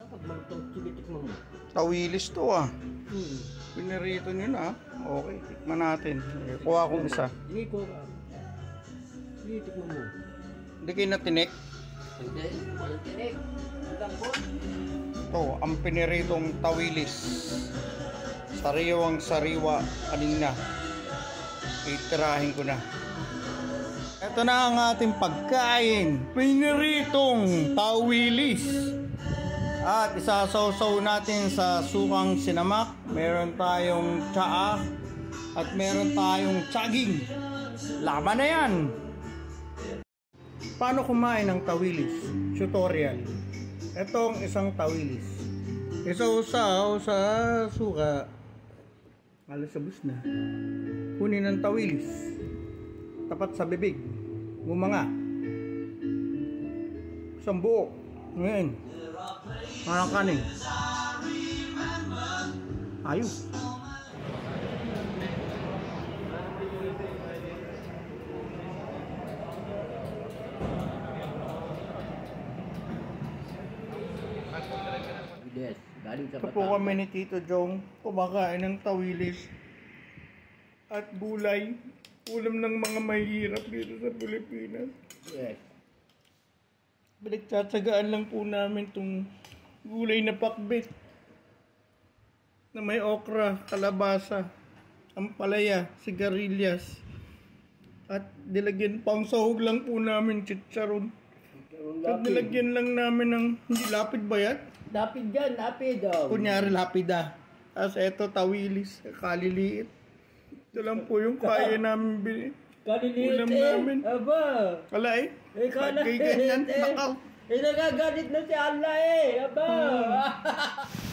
Pag malutong chibitik mo. Tawilis to ah. Pinirito nyo na. Okay, tikman natin. Kuha akong isa. Hindi ko. Chibitik mo. Hindi kayo natinik. Hindi. Walang tinik. Walang po. Ito, ang piniritong tawilis. Sariwang sariwa kanina. Itirahin ko na. Ito na ang ating pagkain. Piniritong tawilis. At isasawsaw natin sa sukang sinamak. Meron tayong tsaa. At meron tayong tsaging. Laban na yan! Paano kumain ng tawilis? Tutorial. Itong isang tawilis. Isawsaw sa suka. Alas sa bus na. Kunin ang tawilis. Tapat sa bibig. Bumanga. Isang buo. Ngayon. Parang kanin. Ayos. Yes. Galing sa Ito po kami ni Tito Jong. Kumakain ng tawilis. At gulay. Ulam ng mga mahihirap dito sa Pilipinas. Yes. Pinagtsatsagaan lang po namin itong gulay na pakbit na may okra, kalabasa, ampalaya, sigarilyas at nilagyan pang sahog lang po namin chicharon. At nilagyan lang namin ng hindi lapid ba yan? Lapid dyan, lapid. Kunyari lapida. Tapos eto tawilis, kaliliit. Ito lang po yung kaya namin bilhin. Kaliliit Ulam namin. Aba. Wala eh. Kala Kay ganyan, nakaw. nagagalit na si Allah Aba.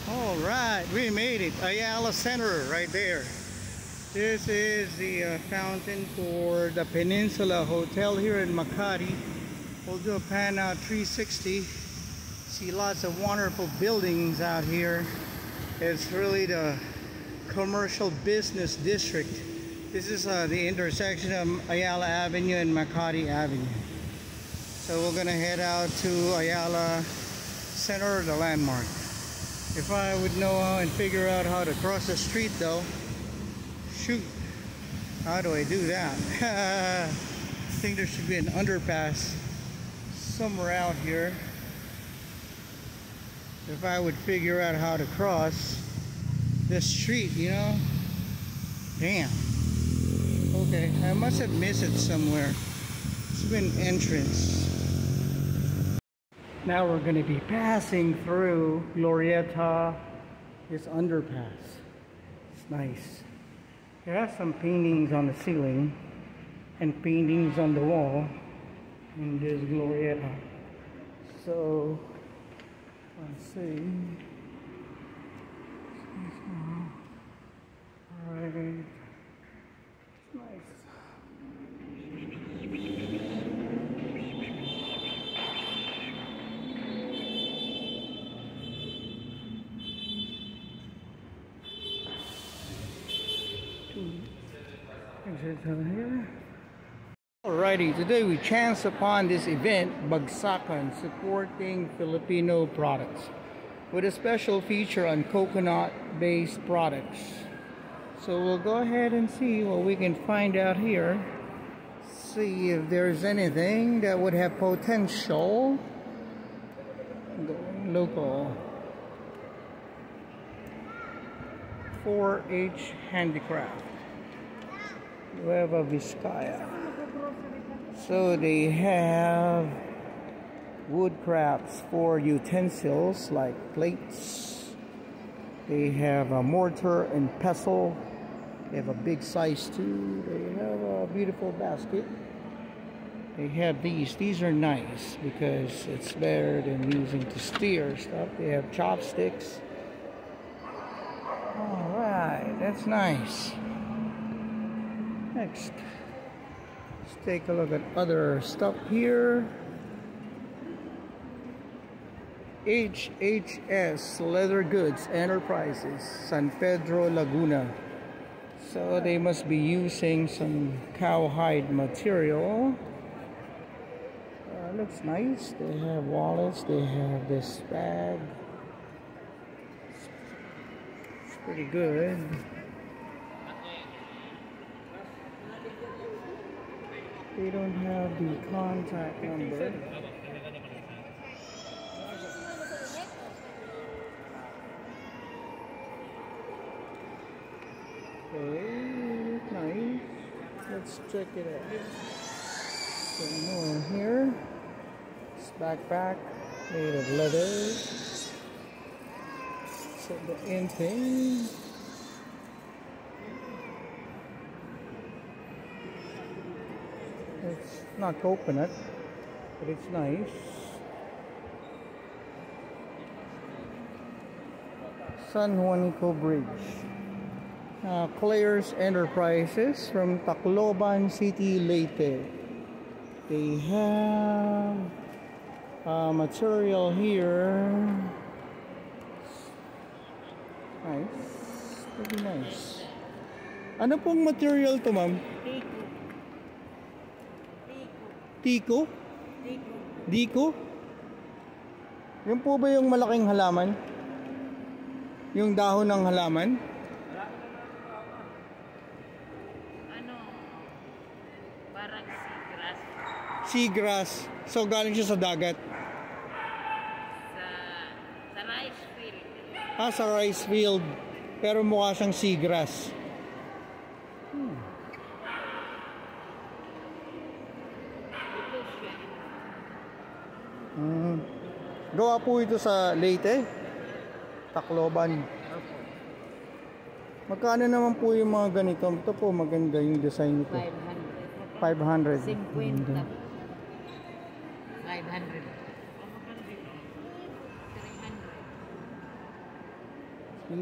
All right, we made it. Ayala Center right there. This is the fountain for the Peninsula Hotel here in Makati. We'll do a pan out 360. See lots of wonderful buildings out here. It's really the commercial business district. This is the intersection of Ayala Avenue and Makati Avenue. So we're gonna head out to Ayala Center, the landmark. If I would know how and figure out how to cross the street though, shoot, how do I do that? I think there should be an underpass somewhere out here. If I would figure out how to cross this street, you know? Damn. Okay, I must have missed it somewhere. It's been an entrance. Now we're going to be passing through Glorieta, this underpass. It's nice. It has some paintings on the ceiling and paintings on the wall in this Glorieta. So, let's see. Alright. It's nice. Alrighty, today we chanced upon this event, Bagsakan, supporting Filipino products. with a special feature on coconut-based products. So we'll go ahead and see what we can find out here. See if there's anything that would have potential. Going local. 4H Handicraft. Nueva Vizcaya. So they have wood crafts for utensils like plates. They have a mortar and pestle. They have a big size too. They have a beautiful basket. They have these. These are nice because it's better than using to steer stuff. They have chopsticks. Alright, that's nice. Next, let's take a look at other stuff here. HHS Leather Goods Enterprises, San Pedro, Laguna. So they must be using some cowhide material. Looks nice. They have wallets. They have this bag. It's pretty good. They don't have the contact number. Okay, nice. Let's check it out. Some more here. This backpack made of leather. So the in thing. It's not coconut, but it's nice. San Juanico Bridge. Claire's Enterprises from Tacloban City, Leyte. They have material here. Nice. Pretty nice. Ano pong material to, ma'am? Tiko? Diko? Yun po ba yung malaking halaman? Yung dahon ng halaman? Parang seagrass. Seagrass. So galing siya sa dagat? Sa rice field. Sa rice field. Pero mukha siyang seagrass. Gawa po ito sa Leyte, Tacloban. Magkano naman po yung mga ganito? Ito po maganda yung design nito. 500. 50. 500.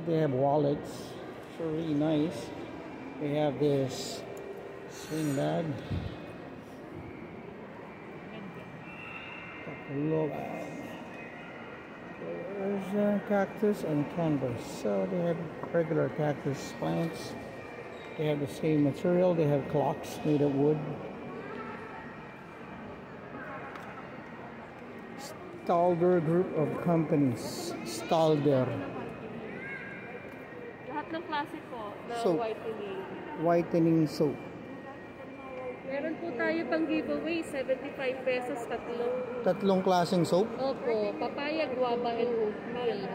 They have wallets. It's really nice. They have this swing bag. Tacloban. There's cactus and canvas. So they have regular cactus plants. They have the same material. They have clocks made of wood. Stalder Group of Companies. Stalder. Lahat ng klase po na Soap. whitening. Whitening soap. Meron po tayo pang giveaway, 75 pesos tatlo. Tatlong klaseng soap. Opo, papaya, guava, and oatmeal.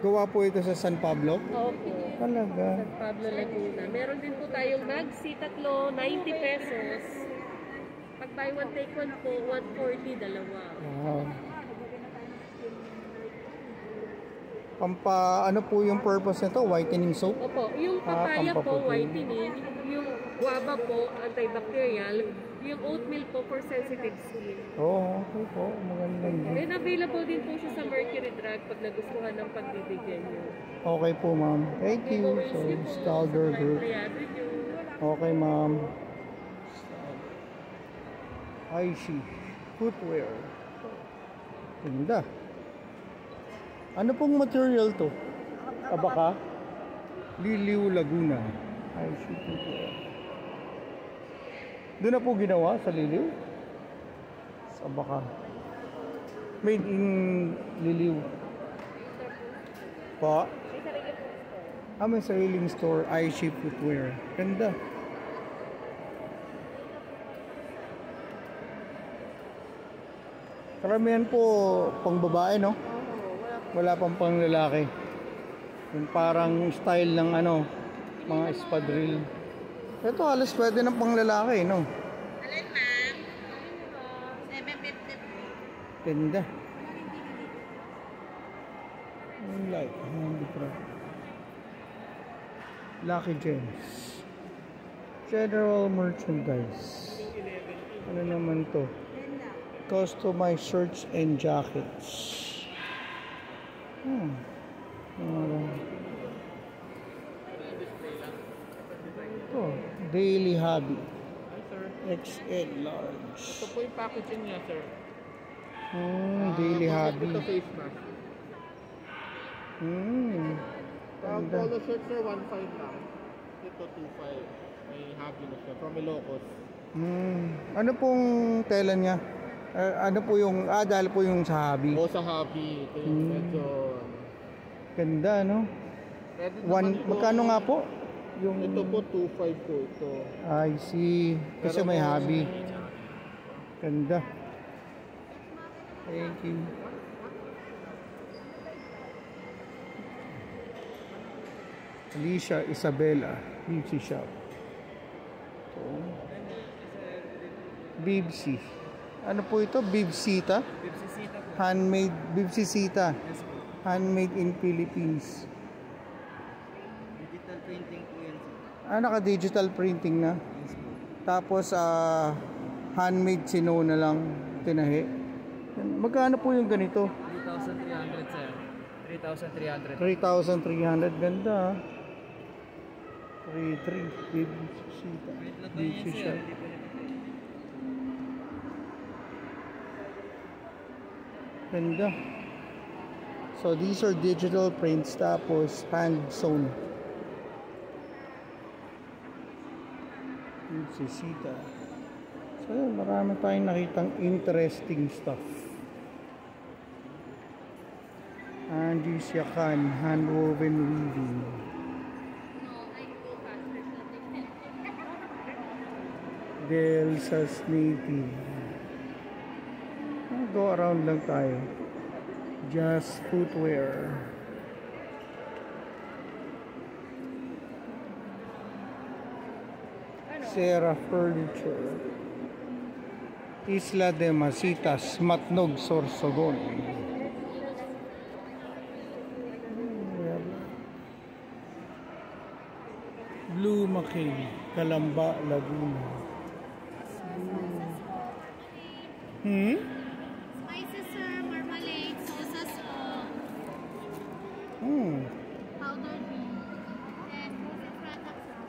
Gawa po ito sa San Pablo. Opo. Talaga. San Pablo, Laguna. Meron din po tayong Magsi, tatlo, 90 pesos. Pag buy one, take one po, 140, dalawa. Wow. Ano po yung purpose nito? Whitening soap? Opo, yung papaya po, pampaputi. whitening. Yung guava po, antibacterial. Yung oatmeal po for sensitive skin. Oo, okay po. Magandang din. And available din po siya sa Mercury Drug pag nagustuhan ng pagbibigyan nyo. Okay po, ma'am. Thank you. So, Stalder Group. Okay, ma'am. Aishi Footwear. Ganda. Ano pong material to? Abaka? Liliw, Laguna. Aishi Footwear. Doon na po ginawa sa Liliw? Sa Abaka. Made in Liliw. Po? May sarili po store. May sariling store, iShape Footwear. Ganda. Karamihan po pang babae, no? Wala pang pang lalaki. Yung parang style ng ano, mga espadrille. Ito halos pwede ng pang lalaki, no? Alin, ma'am? 750 po. Ganda. Like, handicraft. Lucky Gems. General merchandise. Ano naman to? Customized shirts and jackets. Ito, Daily Hobby. XL large. Ito po yung packaging niya, sir. Daily Hobby. Ito face mask. Ang Ganda. polo shirt, sir, 1.5 lang. Ito, 2.5. May hobby na siya. From Ilocos. Ano pong tela niya? Ano po yung, dahil po yung sa hobby. O sa hobby. Ito yung medyo... Ganda, no? Pwede naman po- Magkano nga po? Yung, Ito po, 2.5 po ito. I see. Kasi Pero may kung- hobby. Ganda. Thank you. Alicia Isabella Beauty Shop. Ito. Bibsi. Ano po ito? Bibsita? Bibsisita po. Handmade Bibsisita. Yes po. Handmade in Philippines. Digital printing po yan. Naka-digital printing na. Yes po. Tapos, handmade sino na lang tinahi. Magkano po yung ganito? 3,300 sir. 3,300. 3,300. Ganda, ah. 3,300. Bibsita. Beauty Shop. Ganda. So, these are digital prints. Tapos, hand sewn. Sisita. So, yun, marami tayong nakitang interesting stuff. Angie's Yakan, hand-woven weaving. Delsas Native. Go around lang tayo. Just footwear. Sierra Furniture. Isla de Masitas, Matnog, Sorsogon. Blue Mackay, Calamba, Laguna. Spices, sir, marmalade, sauces, powdered meat, and frozen products, sir.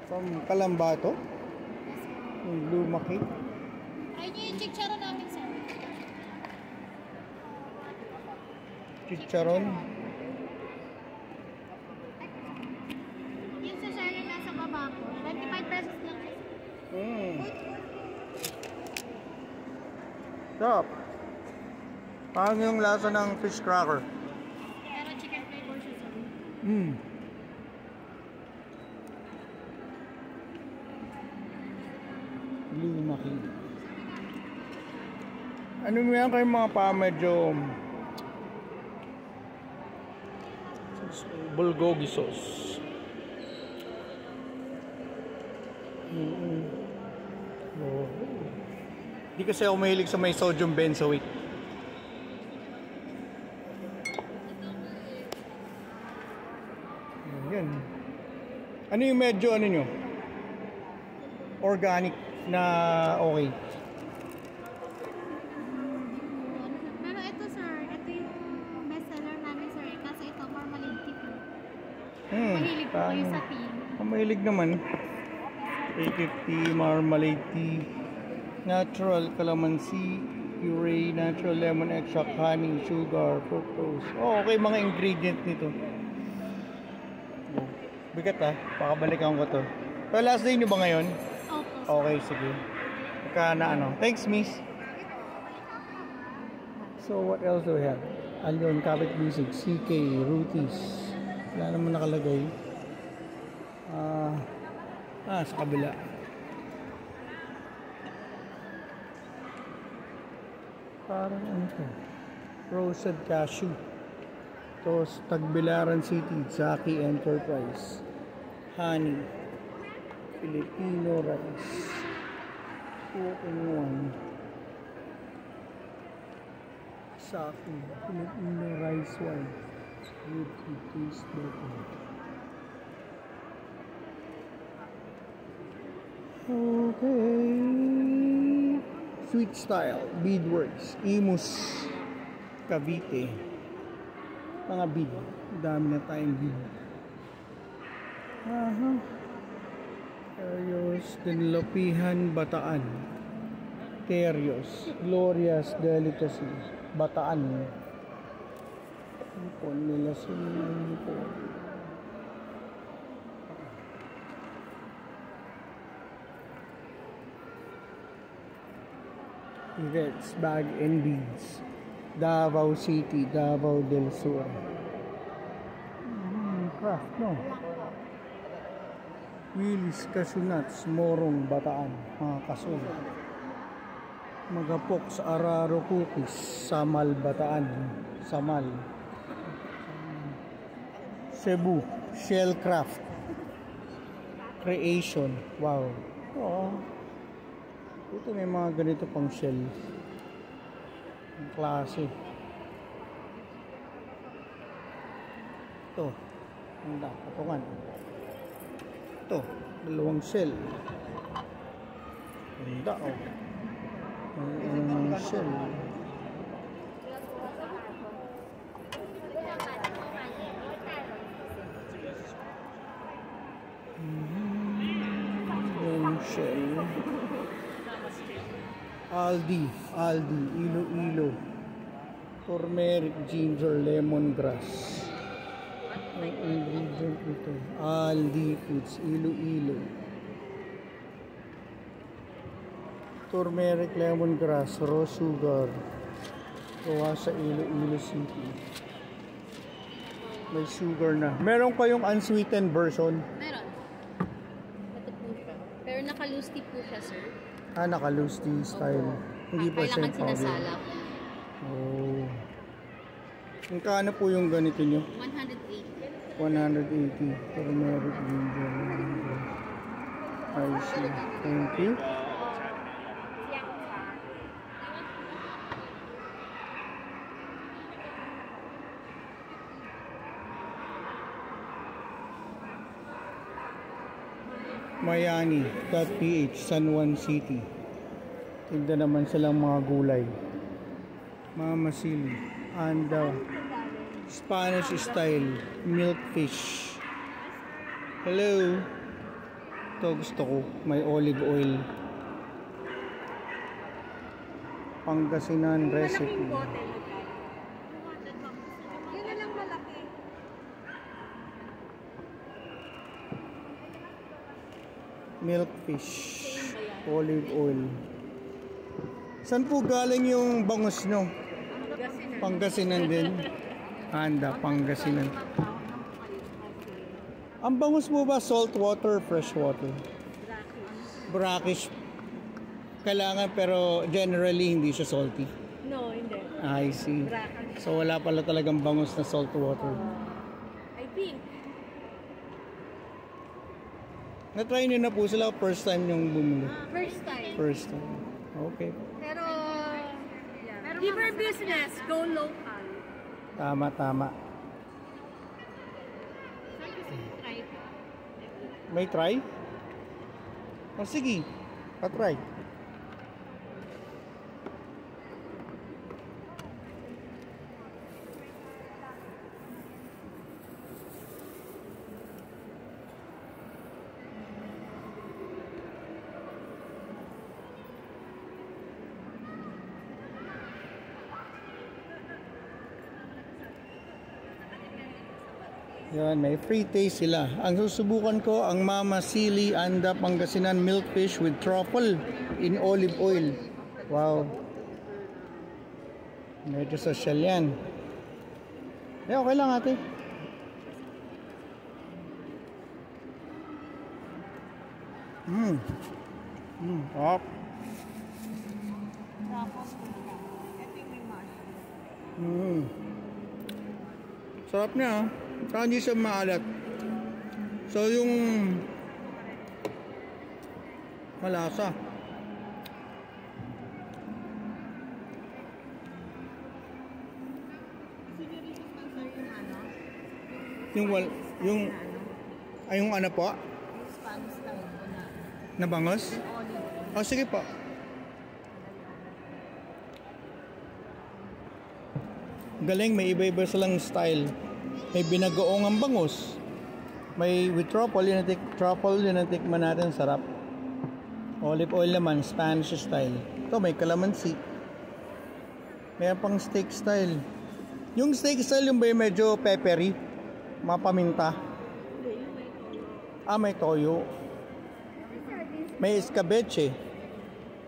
From Calamba to? Yes, sir. Yung Blue Mackay. Try nyo yung chicharo namin, sir. Chicharon. Yung sa sir yung nasa baba ko. 25 pesos lang, sir. Stop. Parang yung lasa ng fish cracker. Pero chicken flavor siya, sir. Blue Mackay. Ano mo yan kayo mga pa medyo bulgogi sauce. Oh. Di kasi ako mahilig sa may sodium benzoate. Yan. Ano yung medyo ano nyo? Organic na okay. Pero ito, sir, ito yung bestseller namin, sir. Kasi ito, marmalade tea po. Mahilig po kayo sa tea. Mahilig naman. 350 marmalade tea. Natural calamansi puree, natural lemon extract, honey, sugar, fructose. Oh, okay mga ingredient nito. Oh, bigat pakabalikan ko to. Pero last day nyo ba ngayon? Opo. Okay, sige. Baka na ano. Thanks, miss. So, what else do we have? Alyon, Kapit Bisig, CK, Rutis. Wala naman nakalagay. Sa kabila. Parang ano to? Roasted Cashew. Tapos Tagbilaran City, Zaki Enterprise. Honey. Filipino rice. 2-in-1. Zaki. Filipino rice wine. Good to taste better. Okay. Sweet Style, Beadworks, Imus, Cavite. Mga bead. Dami na tayong bead. Terios, Dinlopihan, Bataan. Terios, Gloria's Delicacy, Bataan. Ipon nila sinipon. Reds, Bag and Beads, Davao City, Davao del Sur. Craft, no? Willis, Casunats, Morong, Bataan, mga kasul. Magapox, Araro Cookies, Samal, Bataan, Samal. Cebu, Shellcraft, Creation, wow. Oh. Ito may mga ganito pang shell. Ang klase. Ito. Handa. Patungan. Ito. Dalawang shell. Handa oh. May shell. Yung shell. Aldi, Iloilo, turmeric, ginger, lemongrass. Ang ingredient ito, Aldi Foods, Iloilo. Turmeric, lemongrass, raw sugar. Gawa sa Iloilo City. May sugar na. Meron kayong unsweetened version? Meron. Ito po siya. Pero naka-loose tea po siya, sir. Naka-loose tea style. Hindi pa siya kailangan sinasalak. Oh. Magkano po yung ganito nyo? 180. 180. Turmeric ginger. I see. Thank you. Mayani.ph, San Juan City. Tignan naman silang mga gulay. Mama Sili. And Spanish style milkfish. Hello. Ito gusto ko. May olive oil. Pangasinan recipe. Yun na lang malaki. Milkfish. Olive oil. Saan po galing yung bangus nyo? Pangasinan din. Handa, Pangasinan. Ang bangus mo ba salt water, fresh water? Brackish. Kailangan pero generally hindi siya salty. No, hindi. I see. So wala pala talagang bangus na salt water. I think. Na-try nyo na po sila first time yung bumili? First time. First time. Okay. Pero liver business, go local. Tama, tama. Saan gusto mo try? May try? O sige, pa-try. Yan, may free taste sila. Ang susubukan ko, ang Mama Sili Anda Pangasinan milkfish with truffle in olive oil. Wow. Medyo social yan. Okay lang ate. Up. Tapos, ito yung may mushroom. Sarap niya ah. Saka hindi siya maalat. So yung malasa. Siguro man sir yung ano? Yung ano po? Yung Spanish style ko na. Nabangos? Olive. Oh, sige po. Galing, may iba-iba silang style. May binagoong ang bangus. May with truffle, yun ang tikman natin, sarap. Olive oil naman, Spanish style. Ito, may calamansi. May pang steak style. Yung steak style, yung ba yung medyo peppery? Mapaminta. May toyo. May escabeche.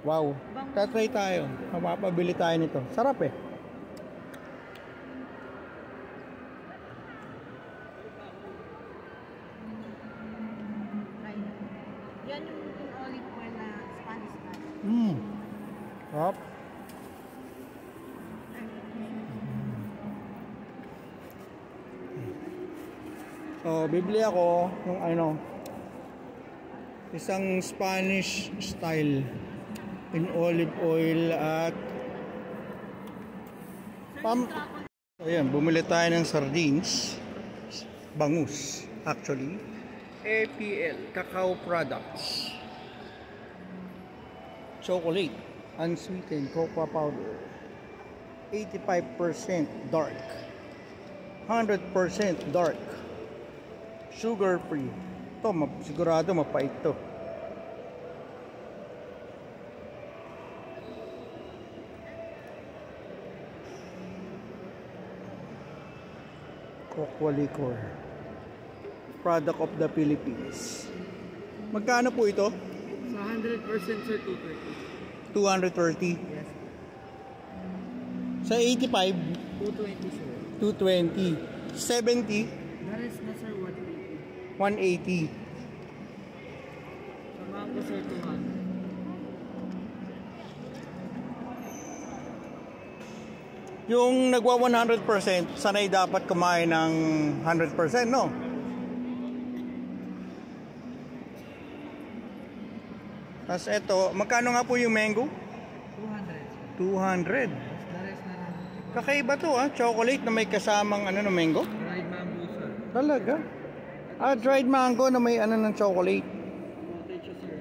Wow. Tatry tayo. Mapapabili tayo nito. Sarap eh. Yan yung olive oil na Spanish style. Sarap. So, bibili ako ng isang Spanish style in olive oil at ayan, bumili tayo ng sardines, bangus actually, APL cacao products, chocolate, unsweetened cocoa powder, 85% dark, 100% dark, sugar free. Ito, sigurado mapait to. Cocoa liquor, product of the Philippines. Magkano po ito? Sa 100% sir, 230. 230. Yes. Sa 85, 220 sir. 220. 70, The rest na sir, 180. 180. Sa mango sir, 200. Yung nagwa 100%, sanay dapat kumain ng 100%, no? Tapos ito, magkano nga po yung mango? 200 sir. 200. The rest na lang. Kakaiba to ah, chocolate na may kasamang ano ng mango? Dried mango sir. Talaga? Dried mango na may ano ng chocolate. Cottage sir,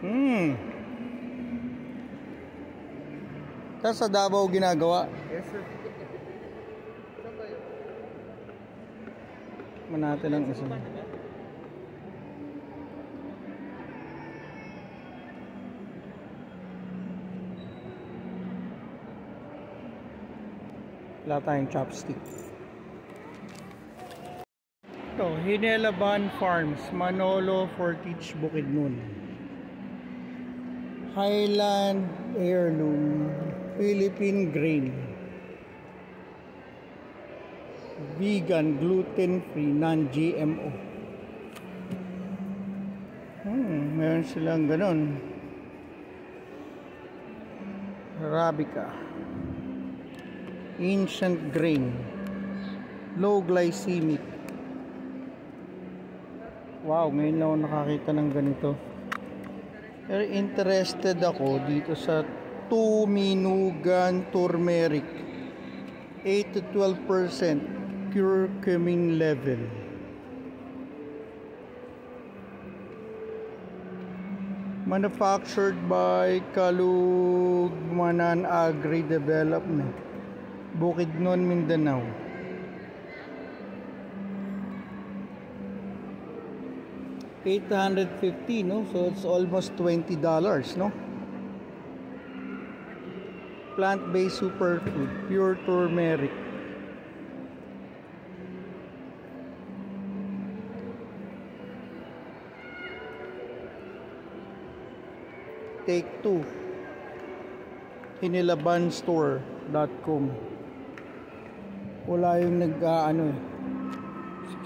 70%. Tapos sa Davao ginagawa. Yes sir. Manate lang isa. Wala tayong chopstick. Ito, Hinelaban Farms, Manolo, Fortich, Bukidnon. Highland Heirloom, Philippine Grain. Vegan, gluten-free, non-GMO. Meron silang ganun. Arabica. Ancient grain. Low glycemic. Wow, ngayon lang ako nakakita ng ganito. Pero interested ako dito sa Tuminugan turmeric. 8 to 12% curcumin level. Manufactured by Kalugmanan Agri Development, Bukidnon, Mindanao. $850, no? So it's almost $20, no? Plant-based superfood, pure turmeric. Take 2. Hinilabanstore.com. wala yung nag-ano eh.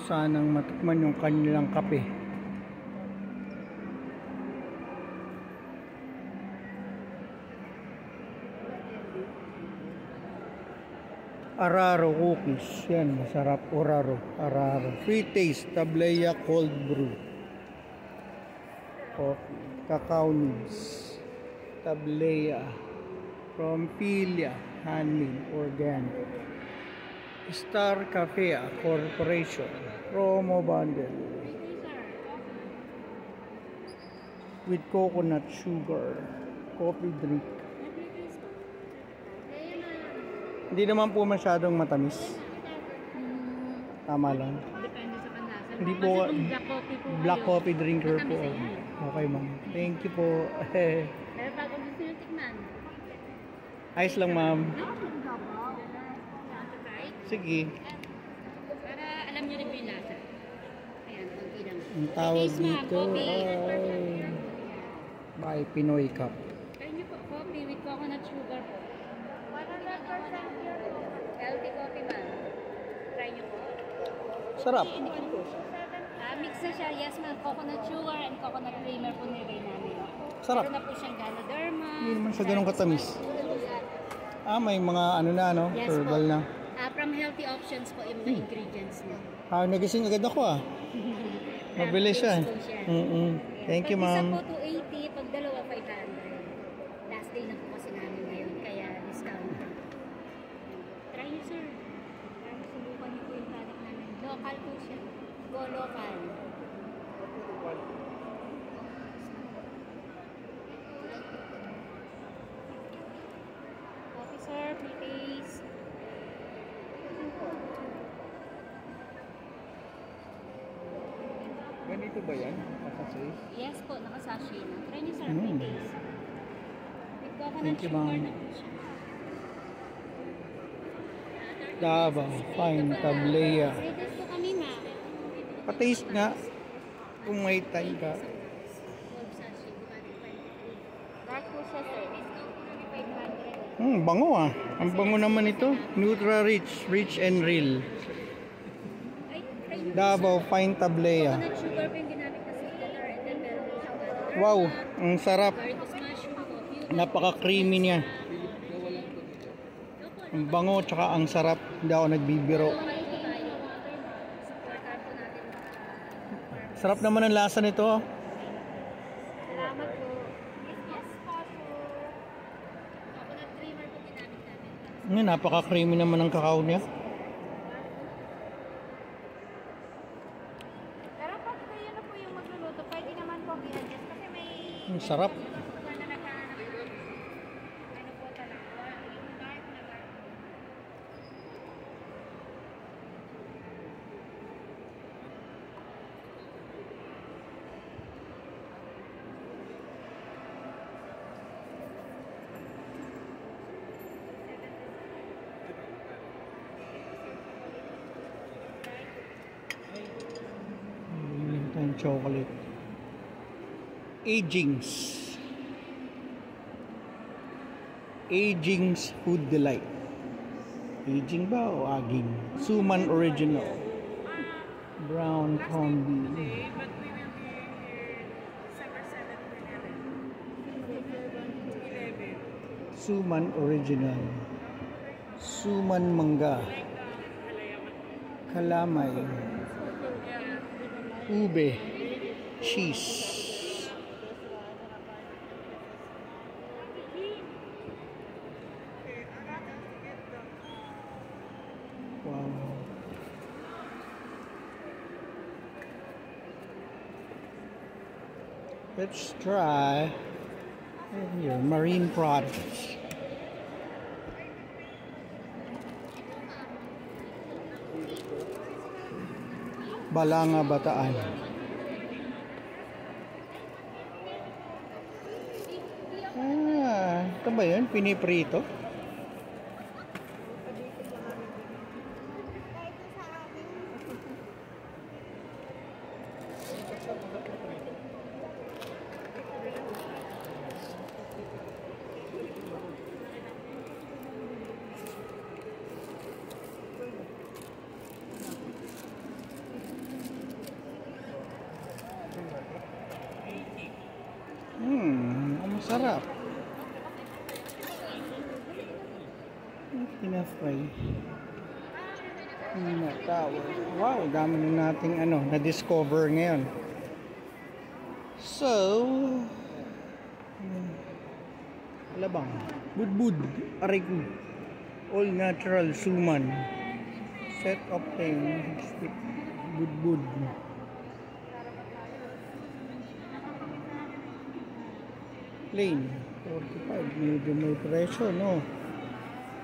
Sanang matikman yung kanilang kape. Araro cookies. Yan, masarap. Araro. Free taste. Tableya cold brew. Coffee. Cacao nibs. Tableya. From Pilia. Handmade. Organic. Star Cafe Corporation. Promo bundle. With coconut sugar. Coffee drink. Hindi naman po masyadong matamis. Tama lang. Depende sa panlasa. Hindi po, Kasi kung black coffee po black kayo, coffee drinker po. matamis na yan. Okay, ma'am. Thank you po. Pero pag kung gusto nyo tikman, Ayos lang, ma'am. right? Sige. Para alam nyo rin po yung lasa. Ayan, konti lang. Ang tawag Taste, ma'am, dito coffee. ay by Pinoy Cup. Try nyo po, coffee with coconut sugar po. 100% pure po. Healthy coffee, ma'am. Try nyo po. Sarap. Mix na siya. Yes, ma'am. Coconut sugar and coconut creamer po nilagay namin. Sarap. Meron na po siyang Ganoderma. Hindi naman siya ganun katamis. May mga ano na, no? Yes Herbal po. na. From healthy options po yung mga ingredients niya. Nagising agad ako Mabilis siya. Thank you, Pag isa ma'am. po 280, pag dalawa 500. Last day na po kasi namin ngayon, kaya discount. Try nyo, sir. Para masubukan nyo po yung product namin. Local po siya. Go local. Coffee, sir. Please. Ganito ba yan? Nakasay? Yes po, naka-sachet na. Try nyo, sir. Mm. Please. With coconut Thank you, sugar ma'am. na po siya. Davao. Fine. Tableya. Ready po kami, ma'am. Pataste nga. Kung may time ka. Dark po siya, sir. Discount po namin 500. Bango Ang bango naman ito. Nutra Rich. Rich and real. Ay, try nyo. Davao Fine Tableya. Coconut sugar po yung ginamit na sweetener and then meron po siyang Ganoderma, Wow. Ang sarap. Caritas mushroom, coffee. Napaka-creamy niya. Ang bango tsaka ang sarap. Hindi ako nagbibiro. Supportan po natin. Sarap naman ang lasa nito. Salamat po. Yes po, sir. Coconut creamer po ginamit namin. Napaka-creamy naman ng kakao niya. Pero pag kayo na po yung magluluto, pwede naman po i-adjust kasi may... Ang sarap. Ano po talaga, yung dark na dark. Bumili tayong chocolate. Agings. Agings Food Delight. Aging ba o aging? Suman Original. Brown combi. Suman Original. Suman Mangga. Kalamay. Ube. Cheese. Wow. Let's try here, marine products. Balanga Bataan. Ito ba yun? Piniprito? Sarap. Tinafray. Tower. Wow, dami na nating na-discover ngayon. So, alabang, budbud, arigu, all natural suman, set of thing, budbud. Plain, 45, medyo may presyo, no?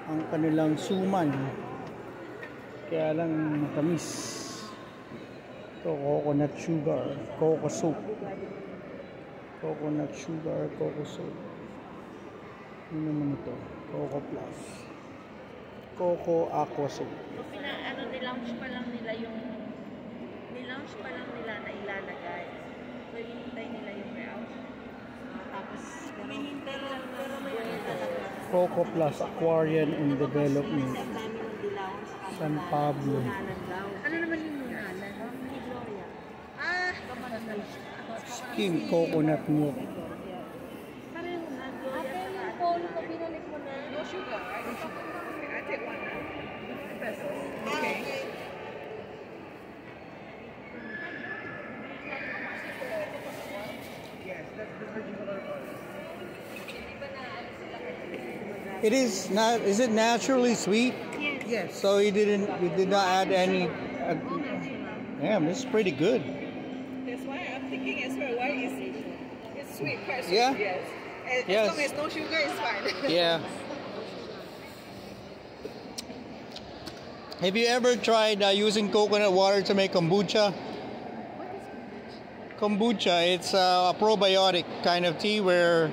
Ang kanilang suman, kaya lang matamis. Ito, coconut sugar, coco soup. Coconut sugar, coco soup. Ano naman ito? Coco plus. Coco aqua soup. So, nilaunch pa lang nila na ilalagay. So, hinihintay nila yung layout. Tapos, hinihintay lang pero may talaga. Coco plus Aquarian in development. San Pablo. Ano naman yung munalan? Gloria. Skim coconut milk. Parang Gloria. Ate, yung phone ko, binalik mo na. No sugar. No sugar. Okay, I take one now. Okay. Is it naturally sweet? Yes. So you did not add any. Damn, this is pretty good. That's why I'm thinking as well. Why is it's sweet? Quite sweet. Yeah. Yes. As Yes. long as no sugar, it's fine. Yeah. Have you ever tried using coconut water to make kombucha? Kombucha, it's a probiotic kind of tea where,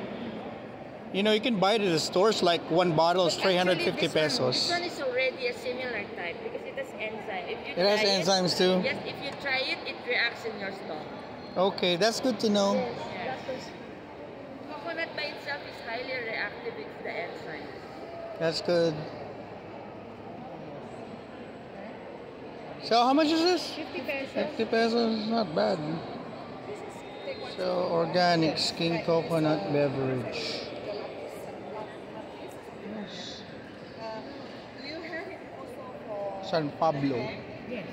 you can buy it at the stores, like one bottle is 350 pesos. This one is already a similar type because it has enzyme. If you It has try enzymes too? Yes, if you try it, it reacts in your stomach. Okay, that's good to know. Yes. Coconut by itself is highly reactive with the enzymes. That's good. So how much is this? 50 pesos. 50 pesos, not bad. So organic skim coconut beverage. Yes. Do you have it also for? San Pablo. Yes.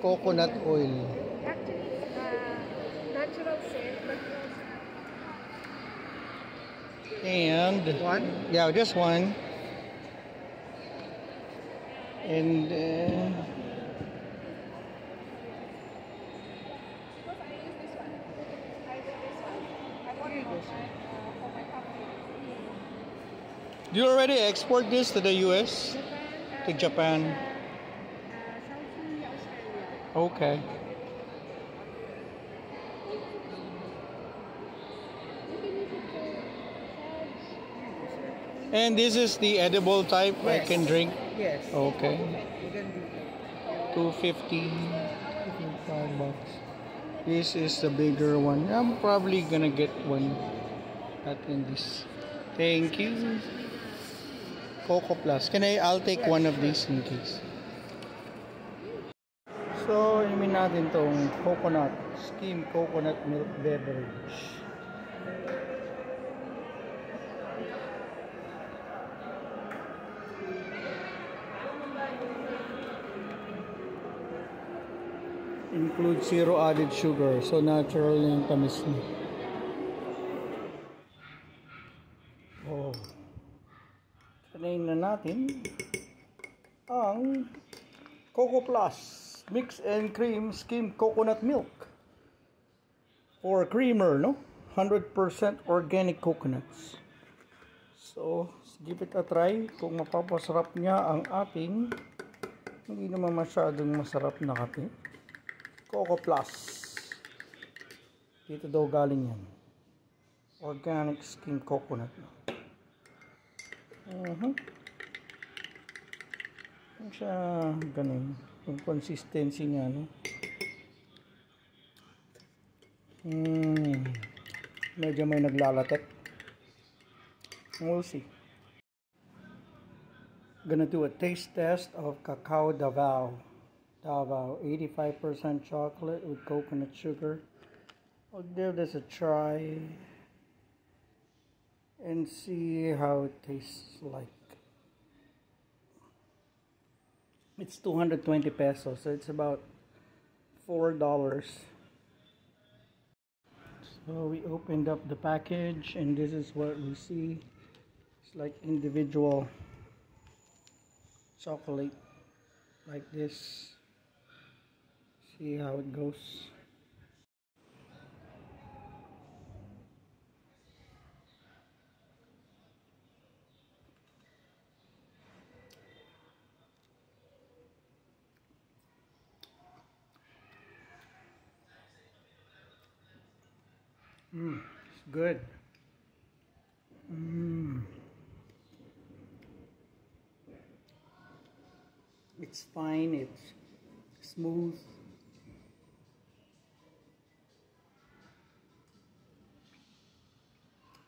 Coconut oil. Actually, natural scent, but And one? Yeah, just one. And do you already export this to the US? To Japan? Okay. And this is the edible type I can drink? Yes. Okay. You can do it. $2.50, $5. This is the bigger one. I'm probably gonna get one at this. Thank you. Coco Plus. I'll take one of these in case. So, inumin natin tong skim coconut milk beverage. Includes zero added sugar, so natural yung tamis niya. Oh. Sanayin na natin ang Coco Plus Mix and Cream Skim Coconut Milk for creamer, no? 100% organic coconuts. So, give it a try kung mapapasarap niya ang ating hindi naman masyadong masarap na kape. Coco Plus. Dito daw galing yan. Organic skim coconut. Ano siya ganun. Yung consistency niya, no? Medyo may naglalatek. We'll see. Gonna do a taste test of Cacao Davao. 85% chocolate with coconut sugar. I'll give this a try. and see how it tastes like. It's 220 pesos, so it's about $4. So we opened up the package and this is what we see. It's like individual chocolate like this. See how it goes. It's good. It's fine, it's smooth.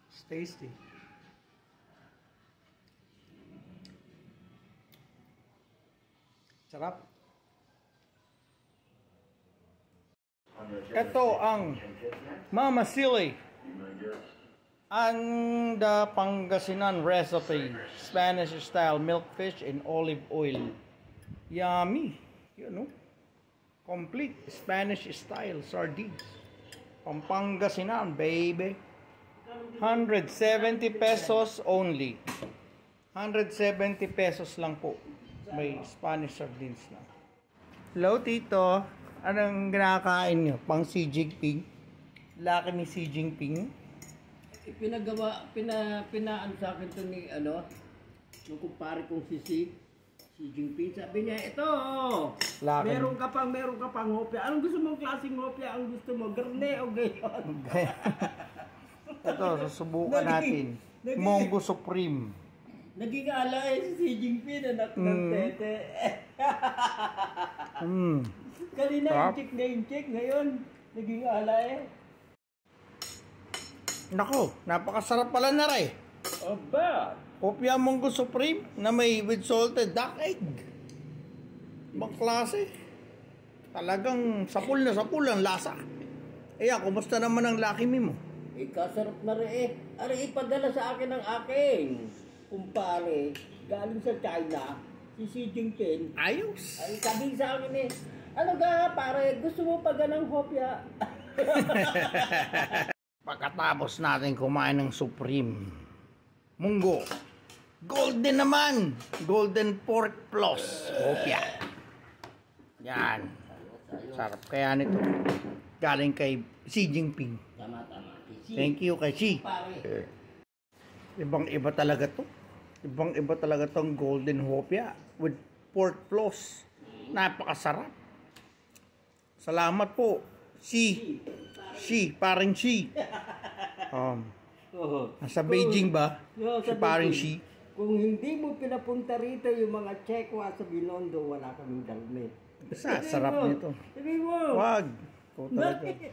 It's tasty. Sarap. Ito ang Mama Silly and the Pangasinan recipe, Spanish style milkfish in olive oil. Yummy, you know, complete Spanish style sardines. Pangasinan, baby. 170 pesos only. 170 pesos lang po. May Spanish sardines na. Hello, Tito. Anong kinakain nyo? Pang Xi Jinping? Laki ni Xi Jinping? Pinaan sa akin ito ni, nung kumpare kong si Jinping. Sabi niya, ito, Laki. meron ka pang hopya. Anong gusto mong klaseng hopya? Ang gusto mo, garne o gayon? Ito, susubukan natin. Mongo Supreme. Naging alay si Xi Jinping, anak ng tete. Kanina incheck, ngayon naging alay. Nako, napakasarap pala na rin. Aba! Hopya Mongo Supreme na may with salted duck egg. Ibang klase. Talagang sapul ang lasa. Kumusta naman ang Lucky Me mo? Kasarap na rin eh. Ari, ipadala sa akin ng aking kumpare. Galing sa China, si Xi Jinping. Ayos. Ay, sabi sa akin eh, ano ka pare, gusto mo pa ganang hopya? Pagkatapos natin kumain ng Supreme Munggo, golden naman, golden pork plus hopya. Yan, sarap kaya nito, galing kay Xi Jinping. Tama. Thank you kay Xi. Ibang iba talaga tong golden hopya with pork plus. Napakasarap. Salamat po, Xi, paring Xi. Nasa Beijing ba? Si paring Xi. Kung hindi mo pinapunta rito yung mga Chekwa sa Binondo, wala kaming dalme. Sarap nito. Sabi mo! Wag.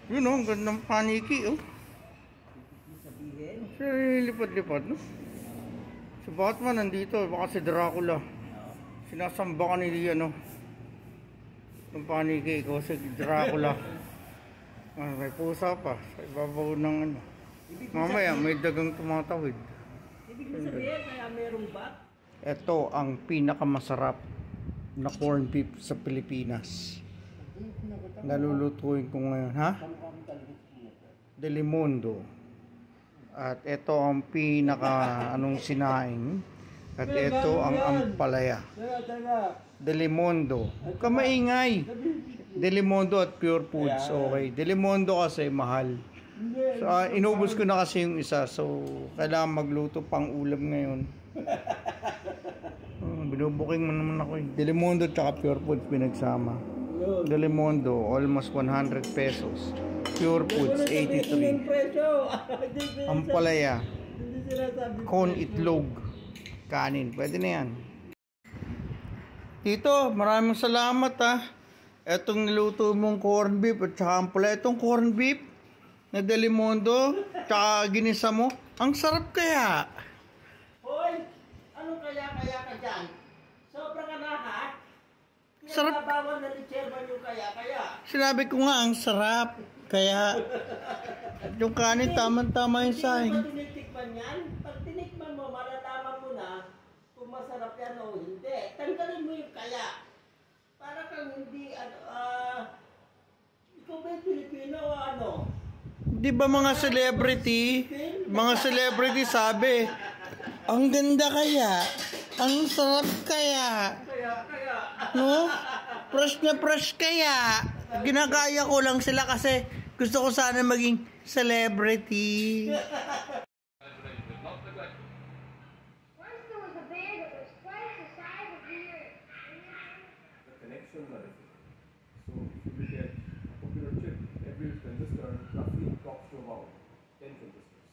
Yun o, gandang paniki oh. Lipat-lipat no? Si Batman nandito, baka si Dracula. Sinasamba ka ni ng paniki ko si Dracula. May pusa pa sa ibabaw ng mamaya may dagang tumatawid. Ibig sabihin kaya merong bat? Ito ang pinakamasarap na corned beef sa Pilipinas. Nalulutuin ko ngayon, ha? Delimondo. At ito ang sinaing. At ito ang ampalaya. Delimondo. Huwag ka maingay. Delimondo at Pure Foods. Okay. Delimondo kasi mahal. So, inubos ko na kasi yung isa. So, kailangan magluto pang ulam ngayon. Binubuking mo naman ako eh. Delimondo at Pure Foods pinagsama. Delimondo, almost 100 pesos. Pure Foods, 83. Ampalaya. Con itlog. Kanin. Pwede na yan. Tito, maraming salamat ha. Etong niluto mong corned beef at saka ampalaya. Etong corned beef na Delimondo tsaka ginisa mo. Ang sarap kaya. Hoy! Anong kaya ka dyan? Sobra ka na ha? Sarap. Bawal na ni Chairman yung kaya. Sinabi ko nga ang sarap. Kaya yung kanin tamang-tama yung sahing. Hindi ba tinitikman yan? Pag tanggalin mo yung kaya. Para kang hindi, ikaw ba yung Pilipino o ano? Di ba mga celebrity sabi, ang ganda kaya, ang sarap kaya, no? Fresh na fresh kaya. Ginagaya ko lang sila kasi gusto ko sana maging celebrity. Connections are different. So if you get a popular chip, every transistor roughly talks to about 10 transistors.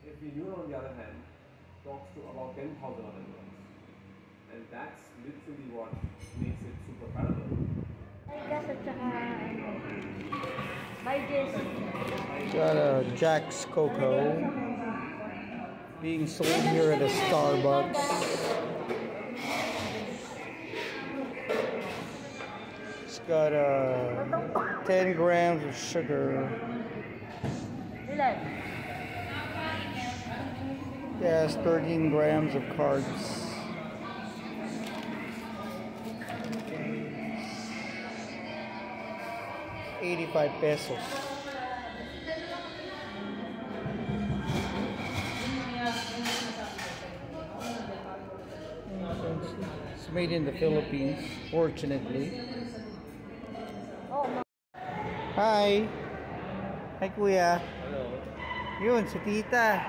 Every neuron, on the other hand, talks to about 10,000 other neurons. And that's literally what makes it super parallel. Got a Jack's Cocoa being sold here at a Starbucks. It's got 10 grams of sugar. Yes, 13 grams of carbs. 85 pesos. It's made in the Philippines, fortunately. Hi! Hi, Kuya. Hello. Yun, si Tita,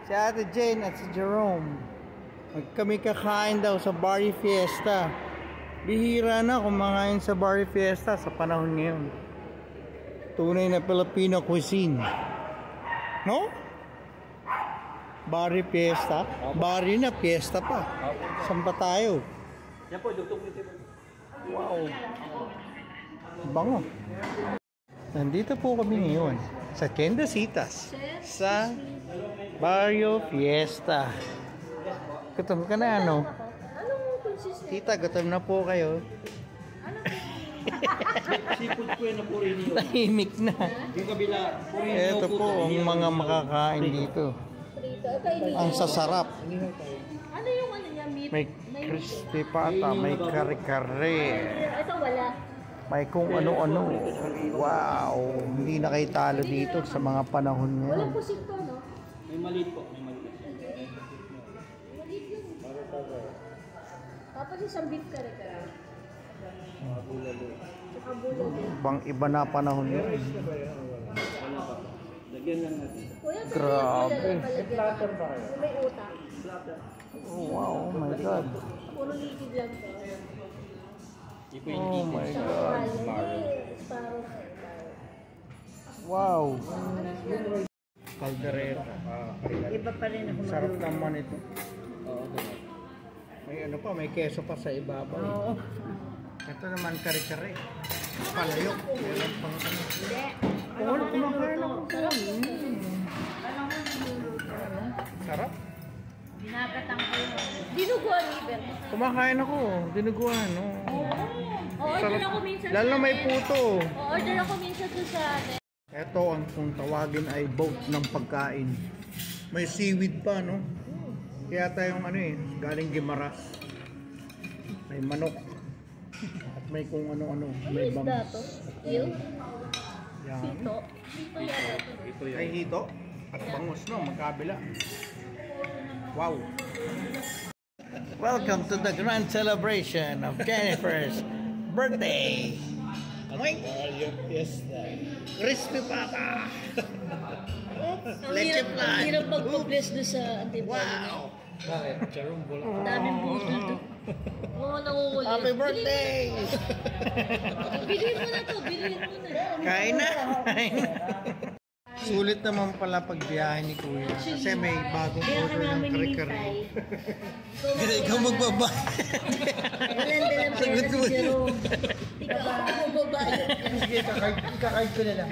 si Ate Jane at si Jerome. Kami kakain daw sa Barrio Fiesta. Bihira na kumakain sa Barrio Fiesta sa panahon ngayon. Tunay na Filipino cuisine. No? Barrio Fiesta? Barrio na, fiesta pa. Saan pa tayo? Yan po, dugtong dito. Wow. Bango. Nandito po kami ngayon sa Tiendesitas sa Barrio Fiesta. Gutom ka na, ano? Tita, gutom na po kayo. Seafood ko yan na puri niyo. Tahimik na. Yung kabila, puri niyo. Ito po ang mga makakain dito. Ang sasarap. Ano yung ano niya? Meat? May crispy pata, may kare-kare. Ito wala. May kung ano-ano. Wow! Hindi na kayo talo dito sa mga panahon Walang ngayon. pusit to, no? May maliit po, may maliit. Maliit yun. Tapos isang beef kare-kare. Tsaka bulalo. Ibang iba na panahon ngayon. Lagyan lang natin. Kuya, Grabe. may utak. Oh, wow, oh my God. Puro liquid lang to. Oh my God. Sparrow. Wow. Caldereta. Iba pa rin ako Sarap naman ito. May ano pa, may keso pa sa ibabaw. Oo. Ito naman kare-kare. Palayok. Meron pang ano. Hindi. Ano, kumakain ako. Sarap. Binakatang ko yun. Dinuguan liver. Kumakain ako. Dinuguan. Oh. O-order ako minsan Lalo na may puto. O-order ako minsan doon sa atin. Ito ang kung tawagin ay boat ng pagkain. May seaweed pa, no? Kaya tayong ano eh, galing Gimaras. May manok. At may kung ano-ano. May Ano isda to? Eel? Yan. Hito? Hito yata to. Ay hito. At bangus, no? Magkabila. Wow. Welcome to the grand celebration of Jennifer's birthday. Crispy pata. Leche Ang flan. hirap magpa-bless doon sa antipolo niya. Wow. Bakit? Charong bola. Ang daming buhos doon. Oo, nangungulit. Happy birthday! Bilhin mo na to, bilhin mo na. Kain na. Sulit naman pala pagbiyahe ni Kuya. Kasi may bagong Kaya ka order ng namin kare-kare. hinintay. Kaya ikaw magbaba. Walang dalang pera si Jerome. Ikaw ako magbabayad. Sige, kakait ko na lang.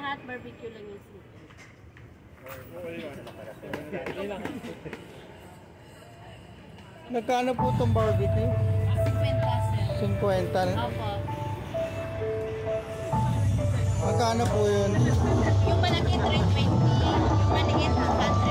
Lahat barbecue lang yung sweet. Nagkano po itong barbecue? 50 sir. 50. Opo. Magkano po yun? Yung malaki 320. Yung maliit 100.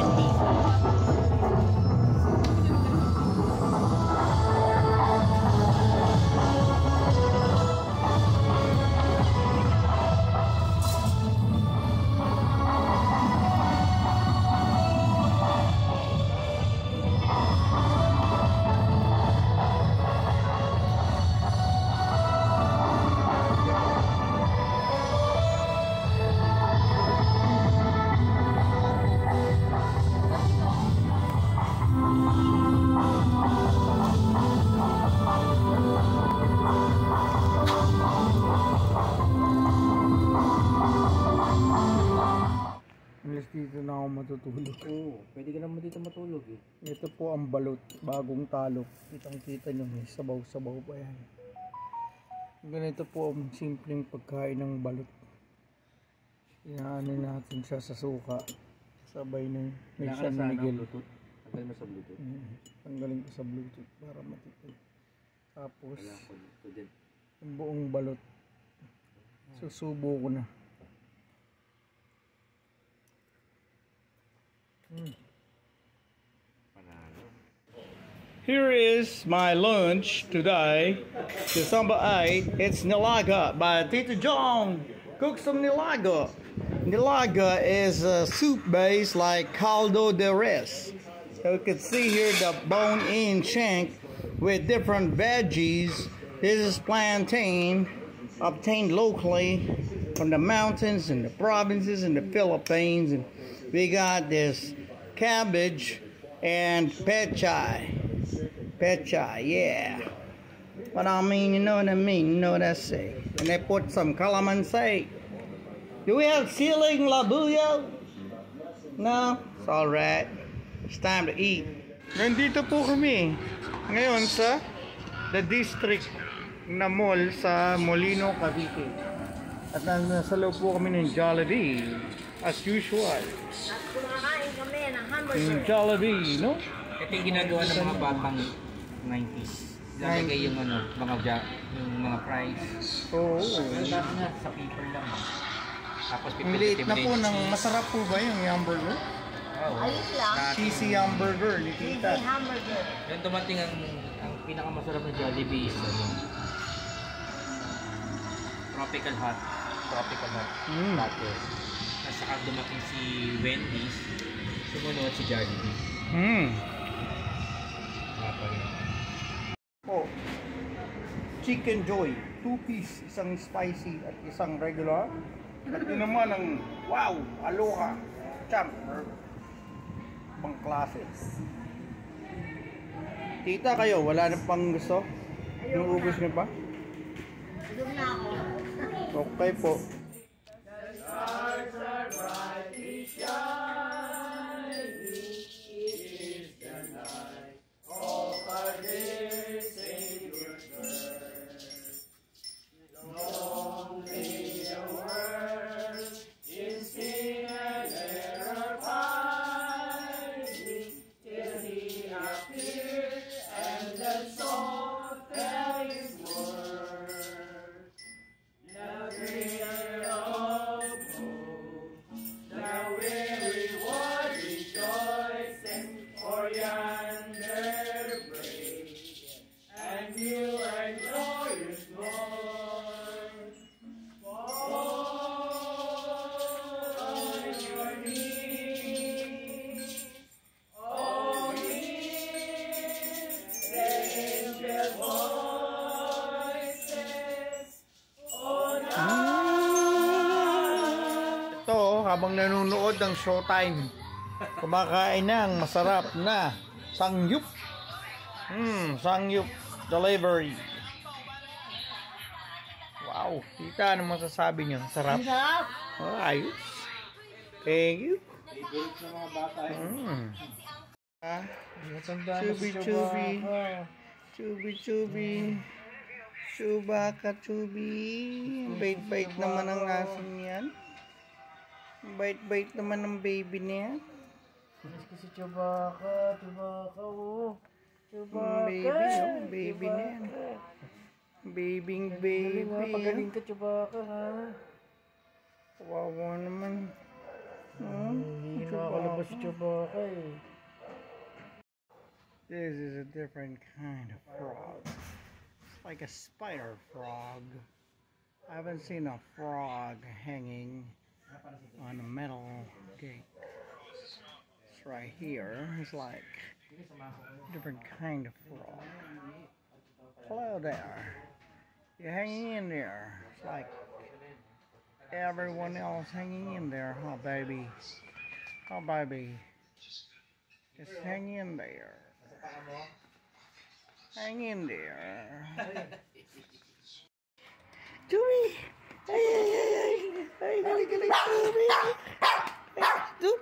Alas dito na ako matutulog. Oo, pwede ka naman dito matulog eh. Ito po ang balot, bagong talok. Kitang-kita nyo, may sabaw-sabaw pa yan. Ganito po ang simpleng pagkain ng balot. Inaano natin siya sa suka. Sabay na may San Miguel. Tanggalin mo sa Bluetooth. Tanggalin ko sa Bluetooth para matipid. Tapos, Ito din. yung buong balot. Susubo ko na. Here is my lunch today, December 8. It's nilaga by Tito John. Cook some nilaga. Nilaga is a soup base like caldo de res. So you can see here the bone-in shank with different veggies. This is plantain obtained locally from the mountains and the provinces in the Philippines. And we got this cabbage and pechay. Pechay, yeah. What I mean, you know what I mean, you know what I say. And they put some calamansi. Do we have ceiling labuyo? No? It's alright. It's time to eat. Nandito po kami ngayon sa The District na mall sa Molino, Cavite. At nasa loob po kami ng Jollibee as usual. At kumakain kami ng hamburger. Jollibee, no? Ito yung ginagawa ng mga batang 90s. Lalagay yung yung mga fries. Oo. Pero dati nga sa paper lang. Tapos Maliit na po ng masarap po ba yung hamburger? Ayos lang. Cheesy hamburger ni Cheesy Tita. hamburger. Yung dumating ang pinakamasarap na Jollibee is Tropical Hot. Tropical Hot. Dati. At saka dumating si Wendy's. Sumunod si Jollibee. Po. Chicken Joy. 2-piece. Isang spicy at isang regular. At yun naman ang wow, aloha, champ. Ibang klase. Tita kayo, wala na pang gusto? Inuubos niyo pa? Tulog na ako. Okay po. Habang nanonood ng Showtime, kumakain ng masarap na sangyup. Sangyup delivery. Wow, Tita, ano masasabi niyo? Sarap? Sarap. Oh, ayos. Thank you. Favorite ng mga bata Chubi chubi. Chubi chubi. Chubaka chubi. Bait-bait naman ang asin yan. Bait-bait naman ng baby niya. Kasi Chewbacca, oh. Baby, oh, baby na yan. Baby. Pagaling ka, Chewbacca, ha? Kawawa naman. Hindi nakakalabas si Chewbacca, eh. This is a different kind of frog. It's like a spider frog. I haven't seen a frog hanging on a metal gate. It's right here. It's like a different kind of frog. Hello there. You're hanging in there. It's like everyone else hanging in there, huh, baby? Oh, baby. Just hang in there. Hang in there. Chewy! Ay, galing, Chewy!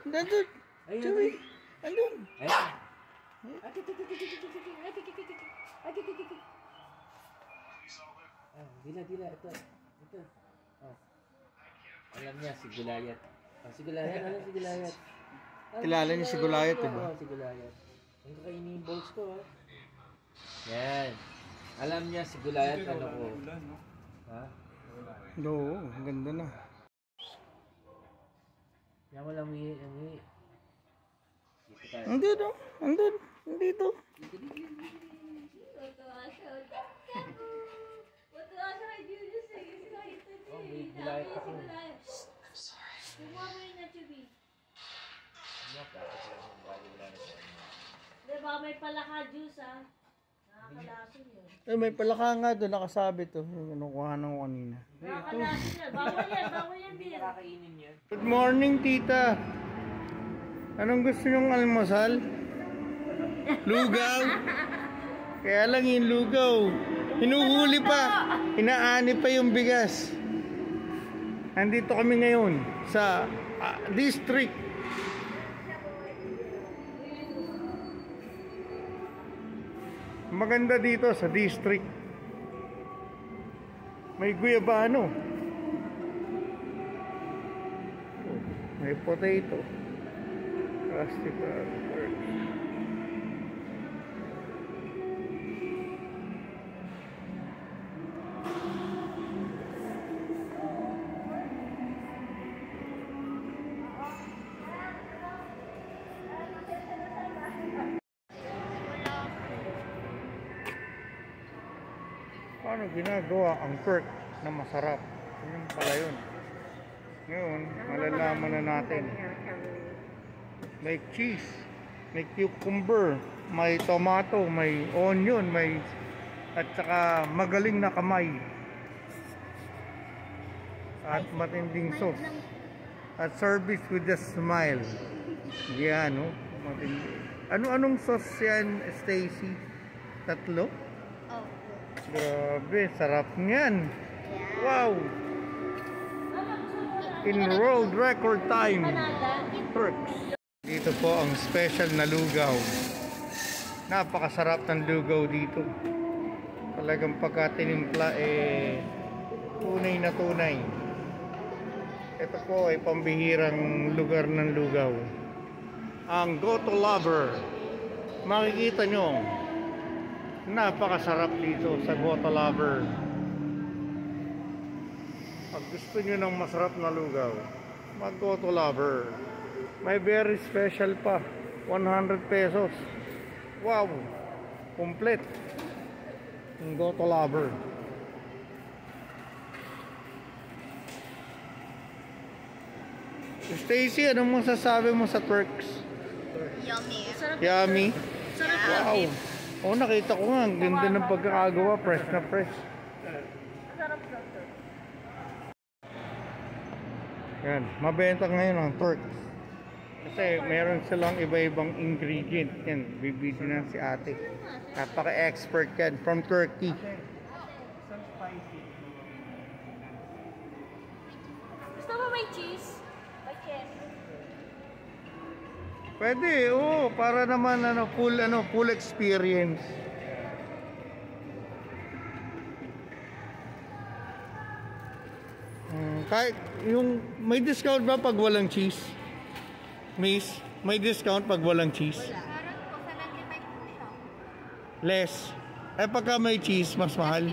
Nandun! Chewy! Nandun! Dila, ito. Oh. Alam niya, si Gulayat. Si Gulayat. Kilala niyo si Gulayat, diba? Oo, si Gulayat. Ang kakainin yung balls ko, ha? Yan. Alam niya si Gulayat, ano ko. Ha? Oo, ang ganda na. Yan mo lang umihi. Andun. Nandito. Oh, may Gulayat ako. Diba may palaka juice nakakalasin yun. May palaka nga doon, nakasabit to. Yung kinukuha ko kanina. Nakakalasin yun. Bawal yan din. Nakakainin yan. Good morning, tita. Anong gusto nyong almusal? Lugaw? Kaya lang yung lugaw. Hinuhuli pa. Inaani pa yung bigas. Andito kami ngayon sa district. Maganda dito sa district. May guyabano. May potato. Plastic bag. Paano ginagawa ang perk na masarap? Yun pala yun. Ngayon, malalaman na natin. May cheese, may cucumber, may tomato, may onion, may at saka magaling na kamay. At matinding sauce. At service with a smile. Yan, no? Matindi. Anong sauce yan, Stacy? 3? Oh. Grabe, sarap niyan. Wow! In world record time. Perks. Dito po ang special na lugaw. Napakasarap ng lugaw dito. Talagang pagkatinimpla tunay na tunay. Ito po ay pambihirang lugar ng lugaw. Ang Goto Lover. Makikita nyo, napakasarap dito sa Goto Lover. Pag gusto nyo ng masarap na lugaw, mag Goto Lover. May very special pa, 100 pesos. Wow, complete ang Goto Lover. Stacy, anong masasabi mo sa Turks? Yummy. Yummy? Wow. Oh, nakita ko nga, ang ganda ng pagkakagawa, fresh na fresh. Yan, mabenta ngayon ang Turks. Kasi meron silang iba-ibang ingredient. Yan, bibili na si ate. Napaka-expert yan, from Turkey. Gusto mo may cheese? May cheese. Pwede, oo, para naman full experience. Kahit yung may discount ba pag walang cheese? Miss, may discount pag walang cheese? Meron po, 75 po siya. Less. Eh pagka may cheese, mas mahal.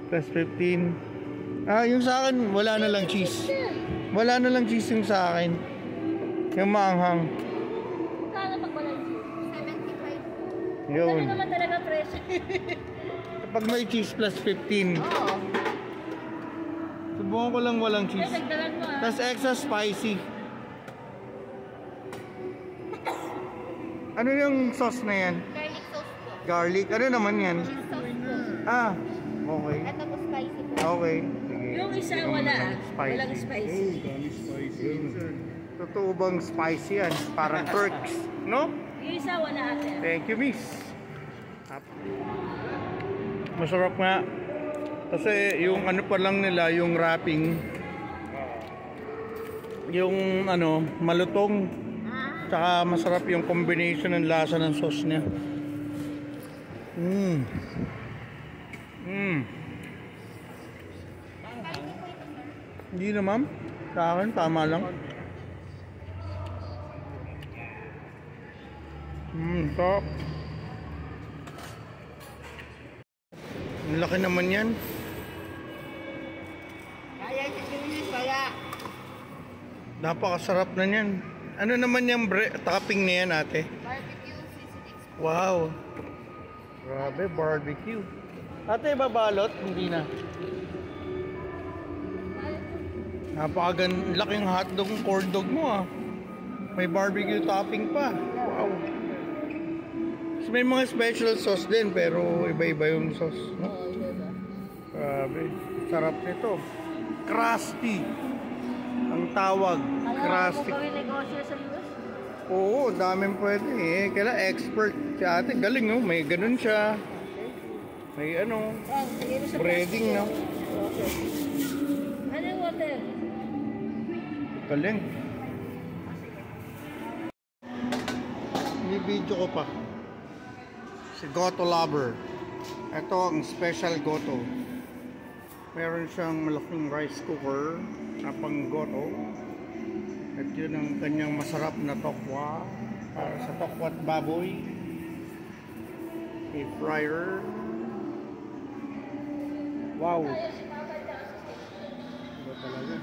Plus 15. Ah, yung sa akin, wala na lang cheese. Wala na lang cheese yung sa akin. Yung maanghang. Kala pag walang cheese. 75. Yun. Ano naman talaga fresh? Pag may cheese plus 15. Oo. Subukan ko lang walang cheese. Kaya nagdagan mo ah. Tapos extra spicy. Ano yung sauce na yan? Garlic sauce po. Garlic? Ano naman yan? Cheese sauce po. Ah, okay. Ito po spicy po. Okay. Sige. Yung isa wala ah. Walang spicy. Totoo bang spicy yan? Parang perks, no? Yung isa wala ate. Thank you, miss. Masarap nga. Kasi yung ano pa lang nila, yung wrapping, yung ano, malutong. Tsaka masarap yung combination ng lasa ng sauce niya. Hindi na, ma'am. Sa akin, tama lang. Top. Ang laki naman yan. Kaya si Julius, kaya. Napakasarap na yan. Ano naman yung topping na yan, ate? Barbecue seasonings. Wow. Grabe, barbecue. Ate, babalot? Hindi na. Laking hotdog ng corn dog mo ah. May barbecue topping pa. Wow. So, may mga special sauce din pero iba-iba yung sauce, no? Grabe. Sarap nito. Crusty. Ang tawag. Crusty. Kung negosyo sa US? Oo, daming pwede eh. Kailan expert si ate. Galing no? May ganun siya. May ano. Breading no? Ano yung water? Galing. Ini-video ko pa. Si Goto Lover. Ito ang special Goto. Meron siyang malaking rice cooker na pang Goto. At yun ang kanyang masarap na tokwa. Para sa tokwat baboy. A fryer. Wow. Iba talaga.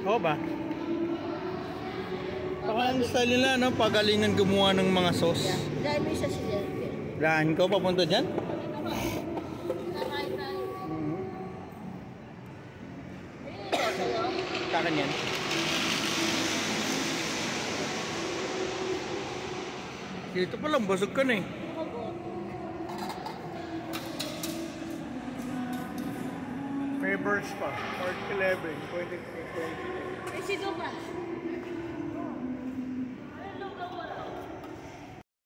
Oo ba? Saka ang style nila, no? Pagalingan gumawa ng mga sauce. Dahil mo siya siya. Dahan ko papunta dyan? Kakan yan. Dito pa lang, busog ka na eh. May birds pa. Part 11. Pwede 20. May sino pa?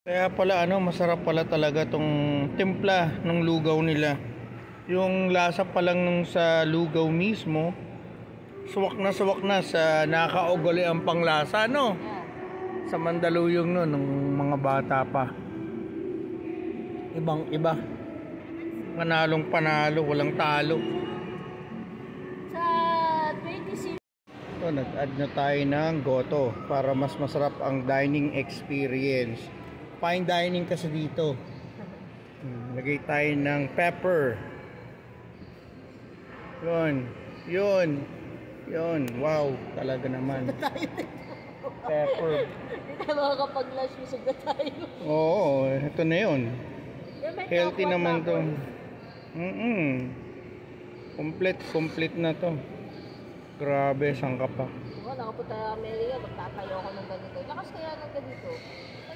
Kaya pala ano, masarap pala talaga tong timpla ng lugaw nila. Yung lasa pa lang nung sa lugaw mismo, suwak na sa nakaugali ang panglasa, no? Sa Mandaluyong no, nung mga bata pa. Ibang iba. Manalong panalo, walang talo. Sa 26. Ito, nag-add na tayo ng goto para mas masarap ang dining experience. Fine dining kasi dito. Lagay tayo ng pepper. Yun. Wow, talaga naman. Pepper. Hindi tayo makakapag-lunch, busog na tayo. Oo, ito na yun. Healthy naman to. Complete na to. Grabe, sangka pa. Nakapunta na Amerika, magtatayo ako ng ganito. Lakas kaya ng ganito.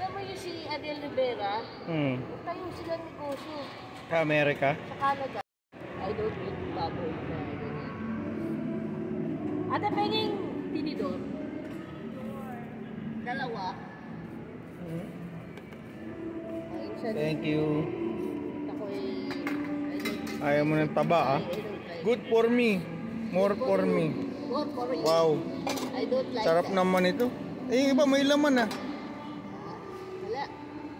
Alam mo yung si Adel Rivera, tayo sila negosyo. Sa Amerika? Sa Canada. I don't eat baboy na ganyan. Ate, pwedeng tinidor? Dalawa. Thank you. Ako Ayaw mo ng taba ah. Good for me. More for me. What for you? Wow. I don't like Sarap that. naman ito. Eh, iba may laman ah. Wala.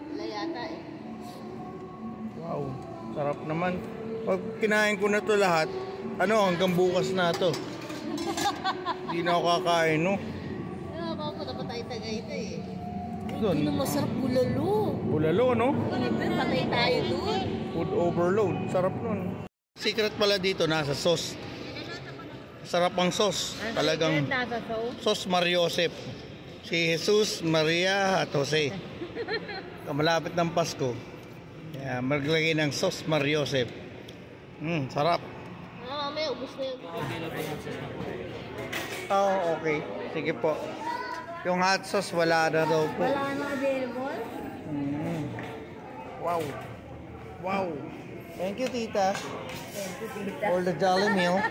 Wala yata eh. Wow. Sarap naman. Pag kinain ko na to lahat, ano, hanggang bukas na to. Hindi na ako kakain, no? Ano ba ako napatay Tagaytay eh. Doon. Hindi na masarap bulalo. Bulalo, no? Pero patay tayo doon. Food overload. Sarap nun. Secret pala dito, nasa sauce. Sarap ang sauce. Talagang Nasa sauce. sauce Mariosep. Si Jesus, Maria, at Jose. Kamalapit ng Pasko. Kaya maglagay ng sauce Mariosep. Sarap. Mamaya, ubus na yun. Oh, okay. Sige po. Yung hot sauce, wala na daw po. Wala na available? Wow. Wow. Thank you, tita. Thank you, tita. For the jolly meal.